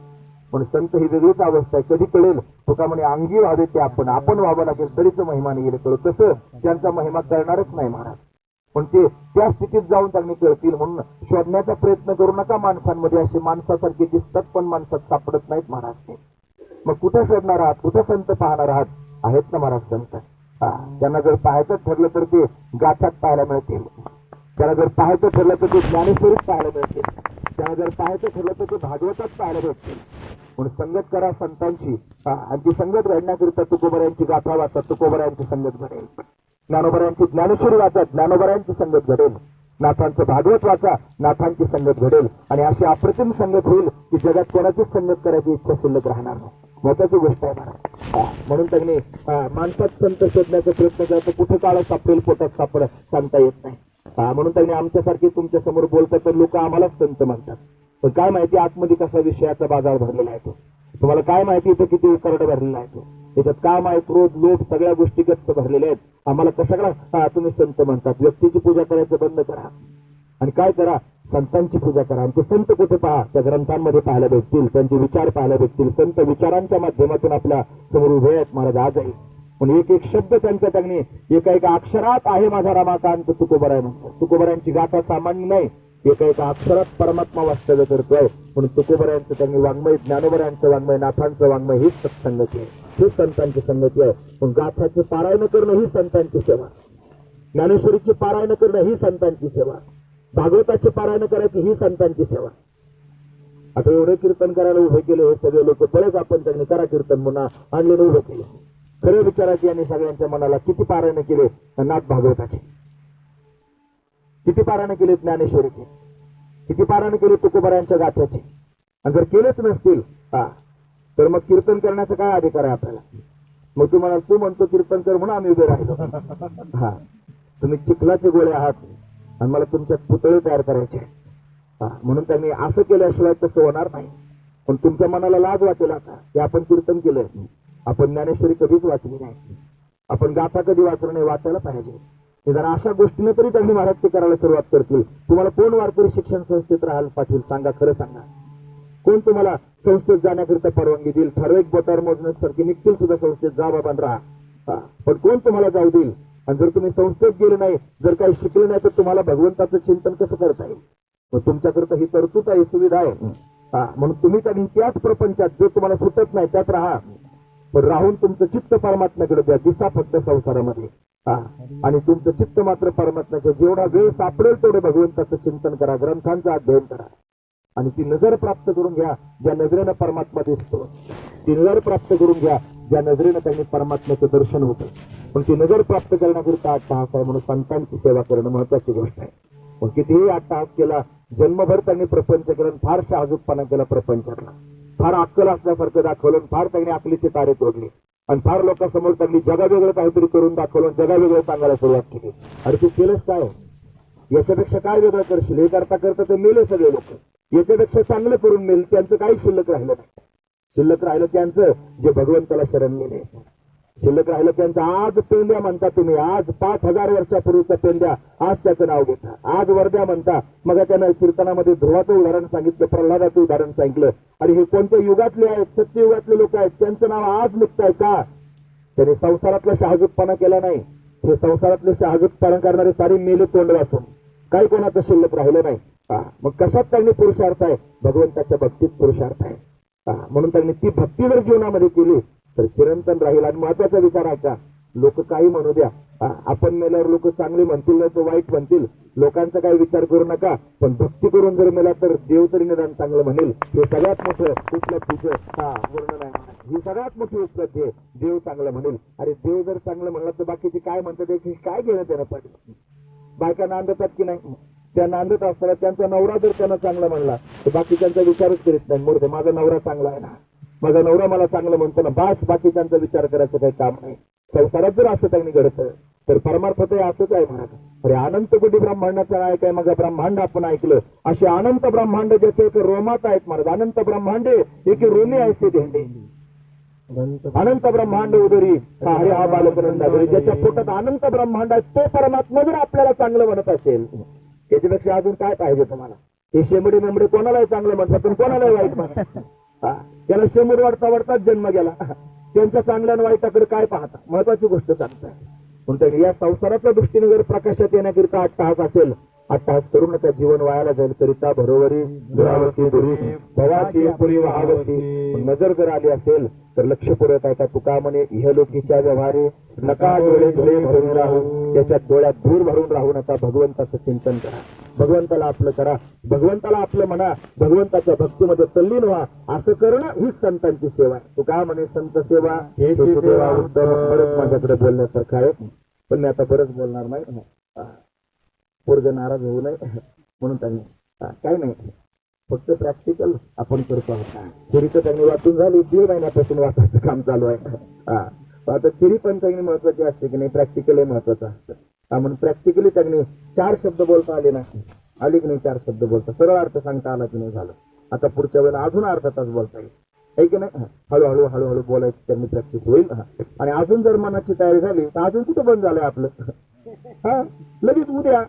[SPEAKER 1] पण संत ही वेगळीच अवस्था आहे. कधी कळेल तुका म्हणे अंगी व्हावे ते आपण व्हावं लागेल तरीच महिमा नाही गेले कळू. तसं त्यांचा महिमा करणारच नाही महाराज. पण ते त्या स्थितीत जाऊन त्यांनी कळतील म्हणून शोधण्याचा प्रयत्न करू नका माणसांमध्ये. असे माणसासारखे दिसतात पण माणसात सापडत नाहीत महाराज ते. मग कुठे शोधणार आहात? कुठे संत पाहणार आहात? आहेत ना महाराज संत. त्यांना जर पाहायचं ठरलं तर ते गाथात पाहायला मिळतील. त्याला जर पाहायचं ठरलं तर ते ज्ञानेश्वरीत पाहायला मिळतील. त्याला जर पाहायचं ठरलं तर ते भागवतात पाहायला मिळतील. म्हणून संगत करा संतांची आणि ती संगत घडण्याकरिता तुकोबऱ्यांची गाथा वाचा, तुकोबऱ्यांची संगत घडेल. ज्ञानोबऱ्यांची ज्ञानेश्वरी वाचा, ज्ञानोबऱ्यांची संगत घडेल. नाथांचं भागवत वाचा, नाथांची संगत घडेल. आणि अशी अप्रतिम संगत होईल की जगात कोणाचीच संगत करायची इच्छा शिल्लक राहणार नाही. महत्वाची गोष्ट आहे मला. म्हणून त्यांनी माणसात संत शोधण्याचा प्रयत्न करायचा. कुठे काळ सापडेल पोटात सापड सांगता येत नाही. म्हणून त्यांनी आमच्यासारखे तुमच्या समोर बोलतात तर लोक आम्हालाच संत म्हणतात. पण काय माहिती आतमध्ये कसा विषयाचा बाजार भरलेला आहे तो. तुम्हाला काय माहिती इथं किती उकरड भरलेला आहे तो. त्याच्यात काम आहे, क्रोध, लोभ, सगळ्या गोष्टी गच्च भरलेल्या आहेत. आम्हाला कशाला तुम्ही संत म्हणतात. व्यक्तीची पूजा करायचं बंद करा आणि काय करा, संतांची पूजा करा. आणि ते संत कुठे पहा, त्या ग्रंथांमध्ये पाहायला भेटतील, त्यांचे विचार पाहायला भेटतील. संत विचारांच्या माध्यमातून आपल्या समोर उभे आहेत महाराज आजही. पण एक एक शब्द त्यांचा त्यांनी एका एका अक्षरात आहे माझा रमाकांत तुकोबराय म्हणतो. तुकोबरायांची गाथा सामान्य नाही, एका एका अक्षरात परमात्मा वास्तव्य करतोय. म्हणून तुकोबरायांचं त्यांनी वाङ्मय, ज्ञानोबरायांचं वाङ्मय, नाथांचं वाङ्मय हीच सत्संगती आहे, हीच संतांची संगती आहे. पण गाथाचे पारायण करणं ही संतांची सेवा, ज्ञानेश्वरीची पारायण करणं ही संतांची सेवा, भागवताची पारायण करायची ही संतांची सेवा. आता एवढे कीर्तन करायला उभे केले हे सगळे लोक, परत आपण त्यांनी करा कीर्तन म्हणून आणलेलं उभे केले. खरं विचारायची आणि सगळ्यांच्या मनाला किती पारायण केले नाथ भागवताचे, किती पारायण केले ज्ञानेश्वरीचे, किती पारायण केले तुकोबरायांच्या गाथ्याचे. आणि जर केलेच नसतील तर मग कीर्तन करण्याचा काय अधिकार आहे आपल्याला. मग तुम्हाला तू म्हणतो कीर्तन कर म्हणून आम्ही उभे राहिलो. तुम्ही चिखलाचे गोळे आहात आणि मला तुमच्यात पुतळे तयार करायचे. म्हणून त्यांनी असं केल्याशिवाय तसं होणार नाही. पण तुमच्या मनाला लाज वाटेल आता की आपण कीर्तन केलंय, आपण ज्ञानेश्वरी कधीच वाचली नाही, आपण गाथा कधी वाचलं नाही, वाचायला पाहिजे. जरा अशा गोष्टीने तरी त्यांनी महाराज ते करायला सुरुवात करतील. तुम्हाला कोण वारकरी शिक्षण संस्थेत राहायला पाठवेल सांगा, खरं सांगा. कोण तुम्हाला संस्थेत जाण्याकरिता परवानगी देईल. ठराविक बोटावर मोजण्यासारखे निघतील सुद्धा संस्थेत जा बाबा राहा, पण कोण तुम्हाला जाऊ देईल. आणि जर तुम्ही संस्थेत गेले नाही, जर काही शिकले नाही, तर तुम्हाला भगवंताचं चिंतन कसं करता येईल. मग तुमच्याकरता ही तरतूद आहे, सुविधा आहे. म्हणून तुम्ही त्यांनी त्याच प्रपंचात जो तुम्हाला सुटत नाही त्यात राहा, पण राहून तुमचं चित्त परमात्म्याकडे द्या. दिसा फक्त संसारामध्ये आणि तुमचं चित्त मात्र परमात्म्याच्या. जेवढा वेळ सापडेल तेवढे भगवंताचं चिंतन करा, ग्रंथांचं अध्ययन करा. आणि ती नजर प्राप्त करून घ्या ज्या नजरेनं परमात्मा दिसतो. ती नजर प्राप्त करून घ्या ज्या नजरेनं त्यांनी परमात्म्याचं दर्शन होतं. पण ती नजर प्राप्त करण्याकरिता अट्टहास आहे. म्हणून संतांची सेवा करणं महत्वाची गोष्ट आहे. पण कितीही अट्टहास केला, जन्मभर त्यांनी प्रपंच केलं, फार शहाजूकपणा केला प्रपंचातला, फार अक्कल असल्यासारखं दाखवलं, फार त्यांनी अकलीचे तारे तोडले आणि फार लोकांसमोर त्यांनी जगावेगळं काहीतरी करून दाखवलं, जगावेगळं सांगायला सुरुवात केली. अरे तू केलंच काय, याच्यापेक्षा काय वेगळं करशील. हे करता करता ते मेले सगळे लोक. याच्यापेक्षा चांगलं करून मेल. त्यांचं काही शिल्लक राहिलं नाही. शिल्लक राहिलं त्यांचं जे भगवंताला शरण गेले. शिल्लक राहिलं त्यांचं आज पेंड्या म्हणता तुम्ही, आज 5000 वर्षापूर्वीचा पेंड्या आज त्याचं नाव घेता, आज वर्ध्या म्हणता. मग त्यानं कीर्तनामध्ये ध्रुवाचं उदाहरण सांगितलं, प्रल्हादाचं उदाहरण सांगितलं. आणि हे कोणत्या युगातले आहेत, सत्ययुगातले लोक आहेत, त्यांचं नाव आज निघतंय का. त्यांनी संसारातला शहाजूकपणा केला नाही. हे संसारातले शहाजूकपणा करणारे सारी मेले तोंड वाचून, काही कोणाचं शिल्लक राहिलं नाही. मग कशात त्यांनी पुरुषार्थ आहे, भगवंताच्या भक्तीत पुरुषार्थ आहे. म्हणून त्यांनी ती भक्ती जर जीवनामध्ये केली तर चिरंतन राहील. आणि महत्वाचा विचार आहे का, लोक काही म्हणू द्या, आपण मेल्यावर लोक चांगले म्हणतील नाही तर वाईट म्हणतील, लोकांचा काही विचार करू नका. पण भक्ती करून जर मेला तर देव तरी निदान चांगलं म्हणेल. हे सगळ्यात मोठं उपलब्धीचं वर्णन आहे. ही सगळ्यात मोठी उपलब्धी आहे, देव चांगलं म्हणेल. अरे देव जर चांगलं म्हणलं तर बाकीचे काय म्हणतात त्याची काय घेणं त्यानं पडलं. बायका नांदतात की नाही, त्या नांदत असताना त्यांचा नवरा जर त्यांना चांगला म्हणला तर बाकीच्यांचा विचारच करीत नाही. मूर्ख, माझा नवरा चांगला आहे ना, माझा नवरा मला चांगलं म्हणतो ना, बास, बाकीच्यांचा विचार करायचं काही काम नाही. संसारात जर असं त्यांनी घडतं तर परमार्थत असंच आहे महाराज. अरे अनंत कोटी ब्रह्मांडाचं आहे काय, मग ब्रह्मांड आपण ऐकलं, असे अनंत ब्रह्मांड ज्याचे एक रोमात आहेत महाराज. अनंत ब्रह्मांडे एक रोमी ऐसे धेंडे, अनंत ब्रह्मांड उदरी हरे हा बालकनंदावरी. ज्याच्या पोटात अनंत ब्रह्मांड आहे तो परमात्मा जर आपल्याला चांगलं म्हणत असेल, त्याच्यापेक्षा अजून काय पाहिजे तुम्हाला. हे शेंबडी मेंबडे कोणालाही चांगलं म्हणतात पण कोणालाही वाईट म्हणतात. त्याला शेंबूड वाढता वाढताच जन्म गेला. त्यांच्या चांगल्या वाईटाकडे काय पाहता, महत्वाची गोष्ट सांगताय. पण त्यांनी या संसाराच्या दृष्टीने जर प्रकाशात येण्याकरिता अट्टहास असेल, अट्टहास करून नका, जीवन वायाला जाईल. करिता भरोवरी दुरावसी दुरी भवाची पुरी वहावसी. नजर जर आली असेल तर लक्षपूर्वक ऐका. तुका म्हणे इहलोकीच्या व्यवहारे नका डोळे धुळे भरून राहू, त्याच्या डोळ्यात धूर भरून राहू नका. भगवंताचं चिंतन करा, भगवंताला आपलं करा, भगवंताला आपलं म्हणा, भगवंताच्या भक्तीमध्ये तल्लीन व्हा. असं करणं हीच संतांची सेवा आहे. तू काय म्हणे संत सेवा हे सेवा उत्तम. बरंच माझ्याकडे बोलण्यासारखं आहे, पण मी आता बरंच बोलणार नाही. पोरग नाराज होऊ नये म्हणून त्यांनी काय नाही, फक्त प्रॅक्टिकल आपण करतो आहोत. थेरी तर त्यांनी वाचून झाली, 1.5 महिन्यापासून वाचायचं काम चालू आहे. आता थेरी पण त्यांनी महत्वाची असते की नाही, प्रॅक्टिकली महत्वाचं असतं. म्हणून प्रॅक्टिकली त्यांनी 4 शब्द बोलता आले नाही, आले की नाही 4 शब्द बोलता, सरळ अर्थ सांगता आला की नाही झालं. आता पुढच्या वेळेला अजून अर्धा तास बोलता येईल, आहे की नाही. हळूहळू हळूहळू बोलायची त्यांनी प्रॅक्टिस होईल. आणि अजून जर मनाची तयारी झाली तर अजून कुठं बंद झालंय आपलं. लगेच उद्या,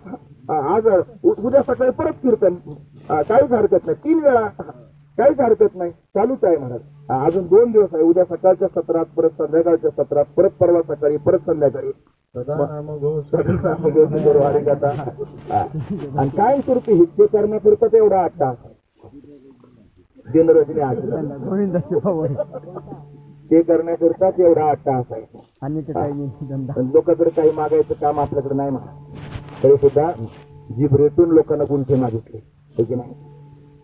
[SPEAKER 1] आज उद्या सकाळी परत कीर्तन, काहीच हरकत नाही. 3 वेळा काहीच हरकत नाही, चालूच आहे महाराज. अजून 2 दिवस आहे, उद्या सकाळच्या सत्रात, परत संध्याकाळच्या सत्रात, परत परवा सकाळी, परत संध्याकाळी. आणि काय करतो हे करण्याकरता तेवढा 8 तास दिन रजनी ते करण्याकरता तेवढा 8 तास आहे. लोकांकडे काही मागायचं काम आपल्याकडे नाही म्हणा, तरी सुद्धा जीभ रेटून लोकांना गुंठे मागितले, हे की नाही.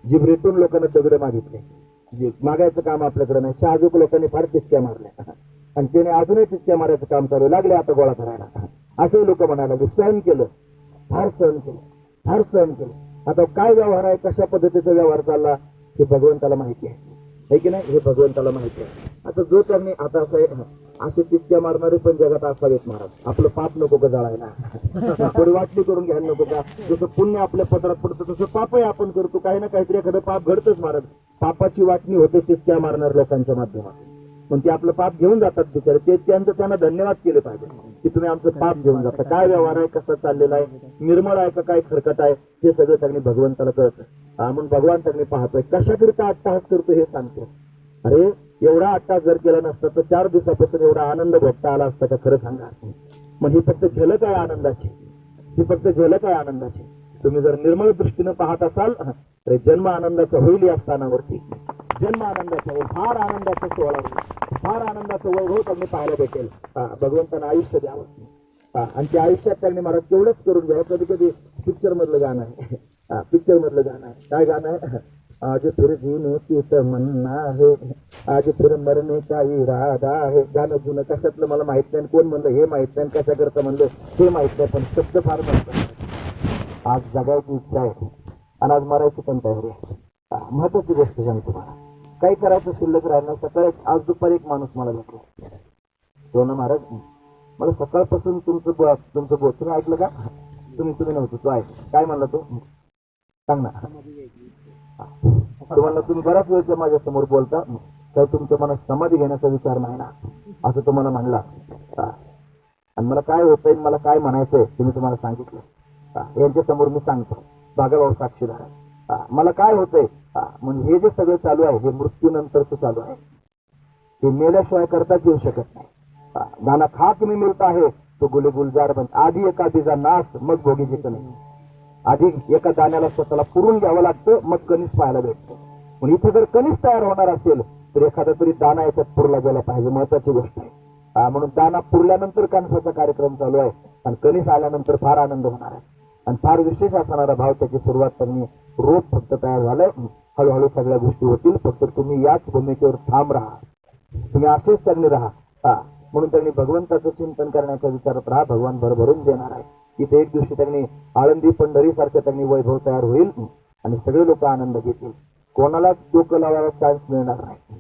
[SPEAKER 1] जीभ रेटून लोकांना दगड मागितले, मागायचं काम आपल्याकडे नाही. शहाजूक लोकांनी फार टिचक्या मारल्या आणि त्याने अजूनही टिचक्या मारायचं काम चालू लागले आता गोळा करायला. असे लोक म्हणायला सहन केलं, फार सहन केलं, फार सहन केलं. आता काय व्यवहार आहे, कशा पद्धतीचा व्यवहार चालला हे भगवंताला माहिती आहे की नाही, हे भगवंताला माहिती आहे. आता जो त्यांनी आता असं आहे, असे टिचक्या मारणारे पण जगात असावेत महाराज. आपलं पाप नको का जाळायला, थोडी वाटली करून घ्यायला नको का. जसं पुण्य आपल्या पदरात पडतं तसं पापही आपण करतो, काही ना काहीतरी एखादं पाप घडतच महाराज. पापाची वाटणी होते टिचक्या मारणार लोकांच्या माध्यमातून, पण ते आपलं पाप घेऊन जातात बिचारे. ते त्यांना धन्यवाद केले पाहिजे की तुम्ही आमचं पाप घेऊन जाता. काय व्यवहार आहे, कसा चाललेला आहे, निर्मळ आहे का काय खरकट आहे, हे सगळं त्यांनी भगवंताला कळतं. म्हणून भगवान त्यांनी पाहतोय कशाकरिता अट्टहास करतो हे सांगतो. अरे एवढा अट्टहास जर केला नसता तर 4 दिवसापासून एवढा आनंद भोगता आला असता का, खरं सांगा. मग ही फक्त झलक आहे आनंदाची, ही फक्त झलक आहे आनंदाची. तुम्ही जर निर्मळ दृष्टीनं पाहत असाल तर जन्म आनंदाचा होईल या स्थानावरती, जन्म आनंदाचा होईल, फार आनंदाचा सोहळा होईल, फार आनंदाचं वैभव त्यांनी पाहायला भेटेल. भगवंतांना आयुष्य द्यावं आणि त्या आयुष्यात त्यांनी महाराज तेवढंच करून घ्यावं. कधी कधी पिक्चर मधलं गाणं आहे, पिक्चर मधलं गाणं आहे. काय गाणं आहे, आज फिर जीने की तमन्ना है, आज फिर मरने का इरादा है. गाणं जुनं कशातलं मला माहित नाही, कोण म्हणलं हे माहित नाही, कशा करता म्हणलं हे माहित नाही, पण शब्द फार म्हणतात. आज जगायची इच्छा आहे आणि आज मरायची पण तयारी आहे. महत्वाची गोष्ट सांगतो मला, काही करायचं शिल्लक राहिलं. सकाळी आज दुपारी एक माणूस मला भेटला, तो ना महाराज मला सकाळपासून तुमचं तुम्ही ऐकलं का, तुम्ही नव्हतं, तो ऐक काय म्हणला तो सांग ना. तुम्हाला तुम्ही बऱ्याच वेळच्या माझ्या समोर बोलता, तर तुमच्या मनात समाधी घेण्याचा विचार नाही ना, असं तुम्हाला म्हणला. आणि मला काय होतंय, मला काय म्हणायचंय तुम्ही तुम्हाला सांगितलं. यांच्या समोर मी सांगतो, भागाभाऊ साक्षीदार आहे. मला काय होतंय म्हणजे हे जे सगळं चालू आहे हे मृत्यूनंतरच चालू आहे, हे मेल्याशिवाय करताच येऊ शकत नाही. दाना खाक मी मिळता आहे तो गुले गुलजार बन. आधी एका बीजा नाश मग भोगीची कणी. आधी एका दाण्याला स्वतःला पुरून घ्यावं लागतं, मग कणीस पाहायला भेटतं. पण इथे जर कणीस तयार होणार असेल तर एखादा तरी दाना याच्यात पुरला गेला पाहिजे, महत्वाची गोष्ट आहे. म्हणून दाना पुरल्यानंतर कणसाचा कार्यक्रम चालू आहे आणि कणीस आल्यानंतर फार आनंद होणार आहे आणि फार विशेष असणारा भाव त्याची सुरुवात त्यांनी रोप फक्त तयार झालंय. हळूहळू सगळ्या गोष्टी होतील, फक्त तुम्ही याच भूमिकेवर ठाम राहा, तुम्ही असेच त्यांनी राहा. म्हणून त्यांनी भगवंताचं चिंतन करण्याच्या विचारात राहा, भगवान भरभरून देणार आहे. इथे एक दिवशी त्यांनी आळंदी पंढरी सारखं त्यांनी वैभव तयार होईल आणि सगळे लोक आनंद घेतील, कोणालाच डोकं लावायला चान्स मिळणार नाही.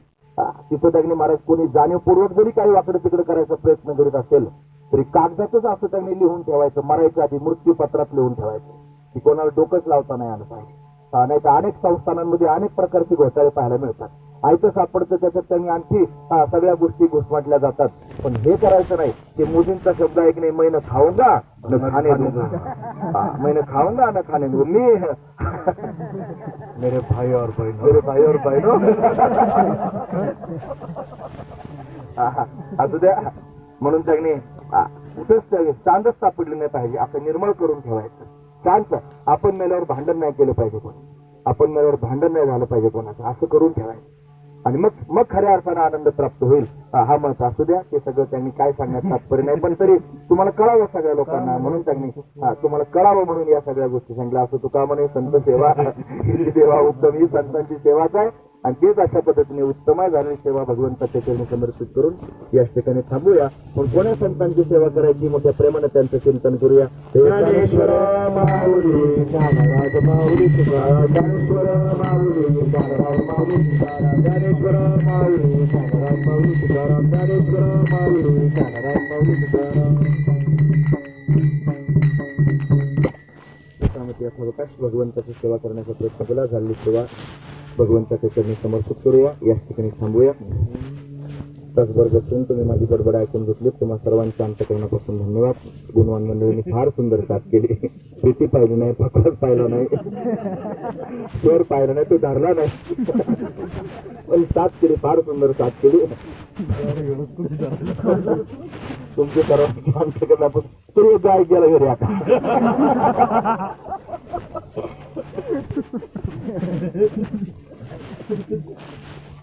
[SPEAKER 1] तिथं त्यांनी महाराज कोणी जाणीवपूर्वक जरी काही वाकडं तिकडे करायचा प्रयत्न करीत असेल तरी कागदातच असं त्यांनी लिहून ठेवायचं, मरायच्या आधी मृत्यूपत्रात लिहून ठेवायचं की कोणाला डोकंच लावता नाही आलं पाहिजे. नाही तर अनेक संस्थानांमध्ये अनेक प्रकारचे घोटाळे पाहायला मिळतात. आयतं सापडतं त्याच्यात त्यांनी आणखी सगळ्या गोष्टी घुसमटल्या जातात. पण हे करायचं नाही. ते मोदींचा शब्द आहे की नाही, मैं न खाऊंगा न खाने दूंगा, मैं न खाऊंगा न खाने दूंगा. मी मेरे भाई और बहनों असू द्या. म्हणून त्यांनी कुठेच चांदच सापडली नाही पाहिजे, असं निर्मळ करून ठेवायचं. शांत, आपण मेल्यावर भांडण नाही केलं पाहिजे कोणी, आपण मेल्यावर भांडण नाही झालं पाहिजे कोणाचं, असं करून ठेवायचं. आणि मग खऱ्या अर्थाने आनंद प्राप्त होईल. हा मत असू द्या. ते सगळं त्यांनी काय सांगण्यात तात्पर्य नाही, पण तरी तुम्हाला कळावं सगळ्या लोकांना म्हणून त्यांनी तुम्हाला कळावं म्हणून या सगळ्या गोष्टी सांगितल्या. असं तुका म्हणे संत सेवा ही सेवा उत्तम, ही संतांची सेवाच आहे आणि तेच अशा पद्धतीने उत्तम झालेली सेवा भगवंताच्या चरणी समर्पित करून याच ठिकाणी थांबूया. पण कोण्या संतांची सेवा करायची मोठ्या प्रेमाने त्यांचं चिंतन करूया. ज्ञानेश्वर माऊली ज्ञानराज माऊली तुकाराम, ज्ञानेश्वर माऊली ज्ञानराज माऊली तुकाराम, ज्ञानेश्वर माऊली ज्ञानराज माऊली तुकाराम, ज्ञानेश्वर माऊली ज्ञानराज माऊली तुकाराम. अवकाश भगवंताची सेवा करण्याचा प्रयत्न केला. झालेली सेवा भगवंताच्या चरणी समर्पित करूया. याच ठिकाणी थांबूया. तासभर बसून तुम्ही माझी गडबड ऐकून घेतली. तुम्हाला सर्वांच्या अंतःकरणापासून धन्यवाद. गुणवान मंडळींनी फार सुंदर साथ केली. प्रीती पाहिली नाही, प्रकाश पाहिला नाही, स्वर पाहिला नाही, तो धरला नाही, पण साथ केली, फार सुंदर साथ केली. तुमच्या सर्वांच्या अंतःकरणापासून तरी गाय गेला घरी आता.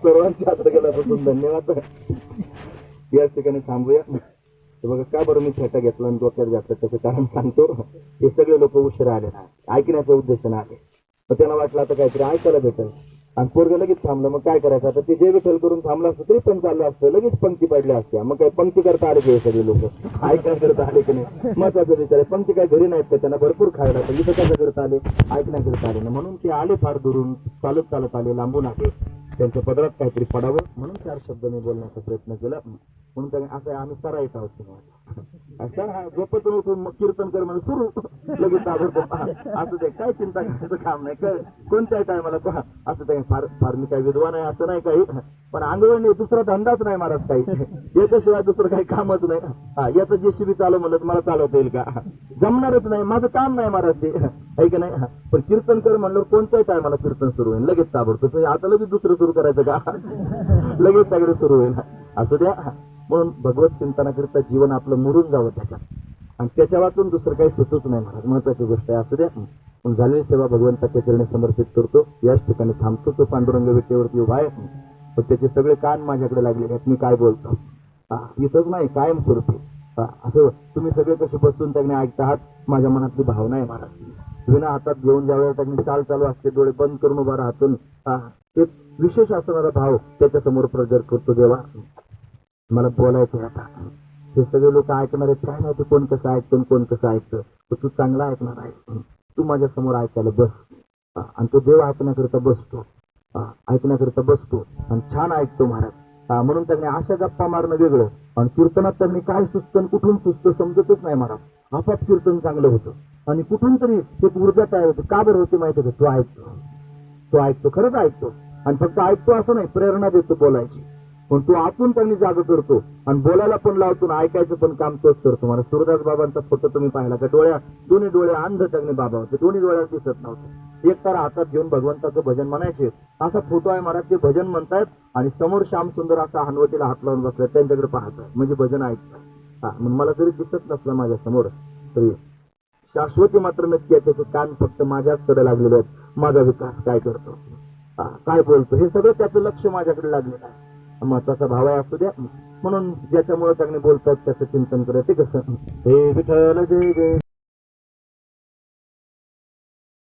[SPEAKER 1] सर्वांच्या अंतःकरणापासून धन्यवाद. याच ठिकाणी थांबूया. बघा का बरं मी फेटा घेतला आणि डोक्यात घातलं त्याचं कारण सांगतो. हे सगळे लोक उशिरा आले ना, ऐकण्याच्या उद्देशाने आले. मग त्यांना वाटलं आता काहीतरी ऐकायला भेटेल आणि पोरग लगेच थांबलं. मग काय करायचं आता, ते जे विठ्ठल करून थांबलं असतं तरी पण चाललं असतं, लगेच पंक्ती पडल्या असत्या. मग काय पंक्ती करता आले की सगळे लोक ऐकायला करता आले की नाही, महत्वाचं विचार आहे. पंक्ती काय घरी नाहीत का, त्यांना भरपूर खायला तर इथं कसं करता आले, ऐकण्या करता आले ना, म्हणून ते आले फार दुरून, चालत चालत आले, लांबून आले. त्यांच्या पदरात काहीतरी पडावं म्हणून 4 शब्द मी बोलण्याचा प्रयत्न केला. म्हणून त्याने असं आम्ही करायच आहोत असं झोपेतून उठून मग कीर्तन कर म्हणजे सुरू लगेच असं ते काय चिंता करायचं काम नाही. काय कोणत्याही टायमाला असं ते फार मी काही विद्वान आहे असं नाही काही, पण अंगवळणी दुसरा धंदाच नाही महाराज काही, याच्याशिवाय दुसरं काही कामच नाही. याचं JCB चालू म्हणलं मला चालवता येईल का, जमणारच नाही, माझं काम नाही महाराज ते, आहे की नाही. पण कीर्तन कर म्हणलं कोणत्याही टायमाला कीर्तन सुरू होईल लगेच ताबडतोब. आता लगेच दुसरं सुरू करायचं का, लगेच सगळं सुरू होईल. असू द्या. म्हणून भगवत चिंतनाकरिता जीवन आपलं मुरून जावं त्याच्यात, आणि त्याच्या वाचून दुसरं काही सुचूच नाही महाराज. महत्वाची गोष्ट आहे. असू द्या. पण झालेली सेवा भगवंताच्या चरणी समर्पित करतो. याच ठिकाणी थांबतो. तो पांडुरंग विटेवरती उभा आहे, पण त्याचे सगळे कान माझ्याकडे लागलेले आहेत. मी काय बोलतो इथंच नाही, कायम स्वरूपी असं तुम्ही सगळे कसे बसून त्यांनी ऐकत आहात. माझ्या मनातली भावना आहे महाराज. विना हातात घेऊन ज्यावेळेला त्यांनी चाल चालू असते, डोळे बंद करून उभा राहतून ते विशेष असणारा भाव त्याच्या समोर प्रगट करतो. देवा मला बोलायचं आता, हे सगळे लोक ऐकणार आहेत काय माहिती, कोण कसं ऐकतो कोण कसं ऐकतं, तर तू चांगला ऐकणार आहेस. तू माझ्या समोर ऐकायला बस. आणि तो देव ऐकण्याकरिता बसतो, ऐकण्याकरिता बसतो आणि छान ऐकतो महाराज. म्हणून त्यांनी अशा गप्पा मारणं वेगळं, आणि कीर्तनात त्यांनी काय सुचतं कुठून सुचतं समजतच नाही महाराज. आपाप कीर्तन चांगलं होतं आणि कुठून तरी एक ऊर्जा तयार होते. का बरं होते माहिती आहे का, तो ऐकतो, खरंच ऐकतो. आणि फक्त ऐकतो असं नाही, प्रेरणा देतो बोलायची, पण तो आतून त्यांनी जाग करतो आणि बोलायला पण लावतो, ऐकायचं पण काम तोच करतो. मला सूरदास बाबांचा फोटो तुम्ही पाहिला का, दोन्ही डोळे अंध त्यांनी बाबा होते, दोन्ही डोळ्यात दिसत नव्हते. एक तर हातात घेऊन भगवंताचं भजन म्हणायचे. असा फोटो आहे महाराज, ते भजन म्हणतायत आणि समोर श्याम सुंदर असा हनवटीला हात लावून बसलाय, त्यांच्याकडे पाहताय म्हणजे भजन ऐकताय. मग मला जरी दिसत नसलं माझ्या समोर तरी शाश्वती मात्र नक्की आहे. त्याचे कान फक्त माझ्याचकडे लागलेले आहेत. माझा विकास काय करतो, काय बोलतो, हे सगळं त्याचं लक्ष माझ्याकडे लागलेलं आहे. महत्वाचा भाव आहे. असू द्या. म्हणून ज्याच्यामुळे त्यांनी बोलतात त्याचं चिंतन करत. ते कसं, हे विठ्ठल जय जय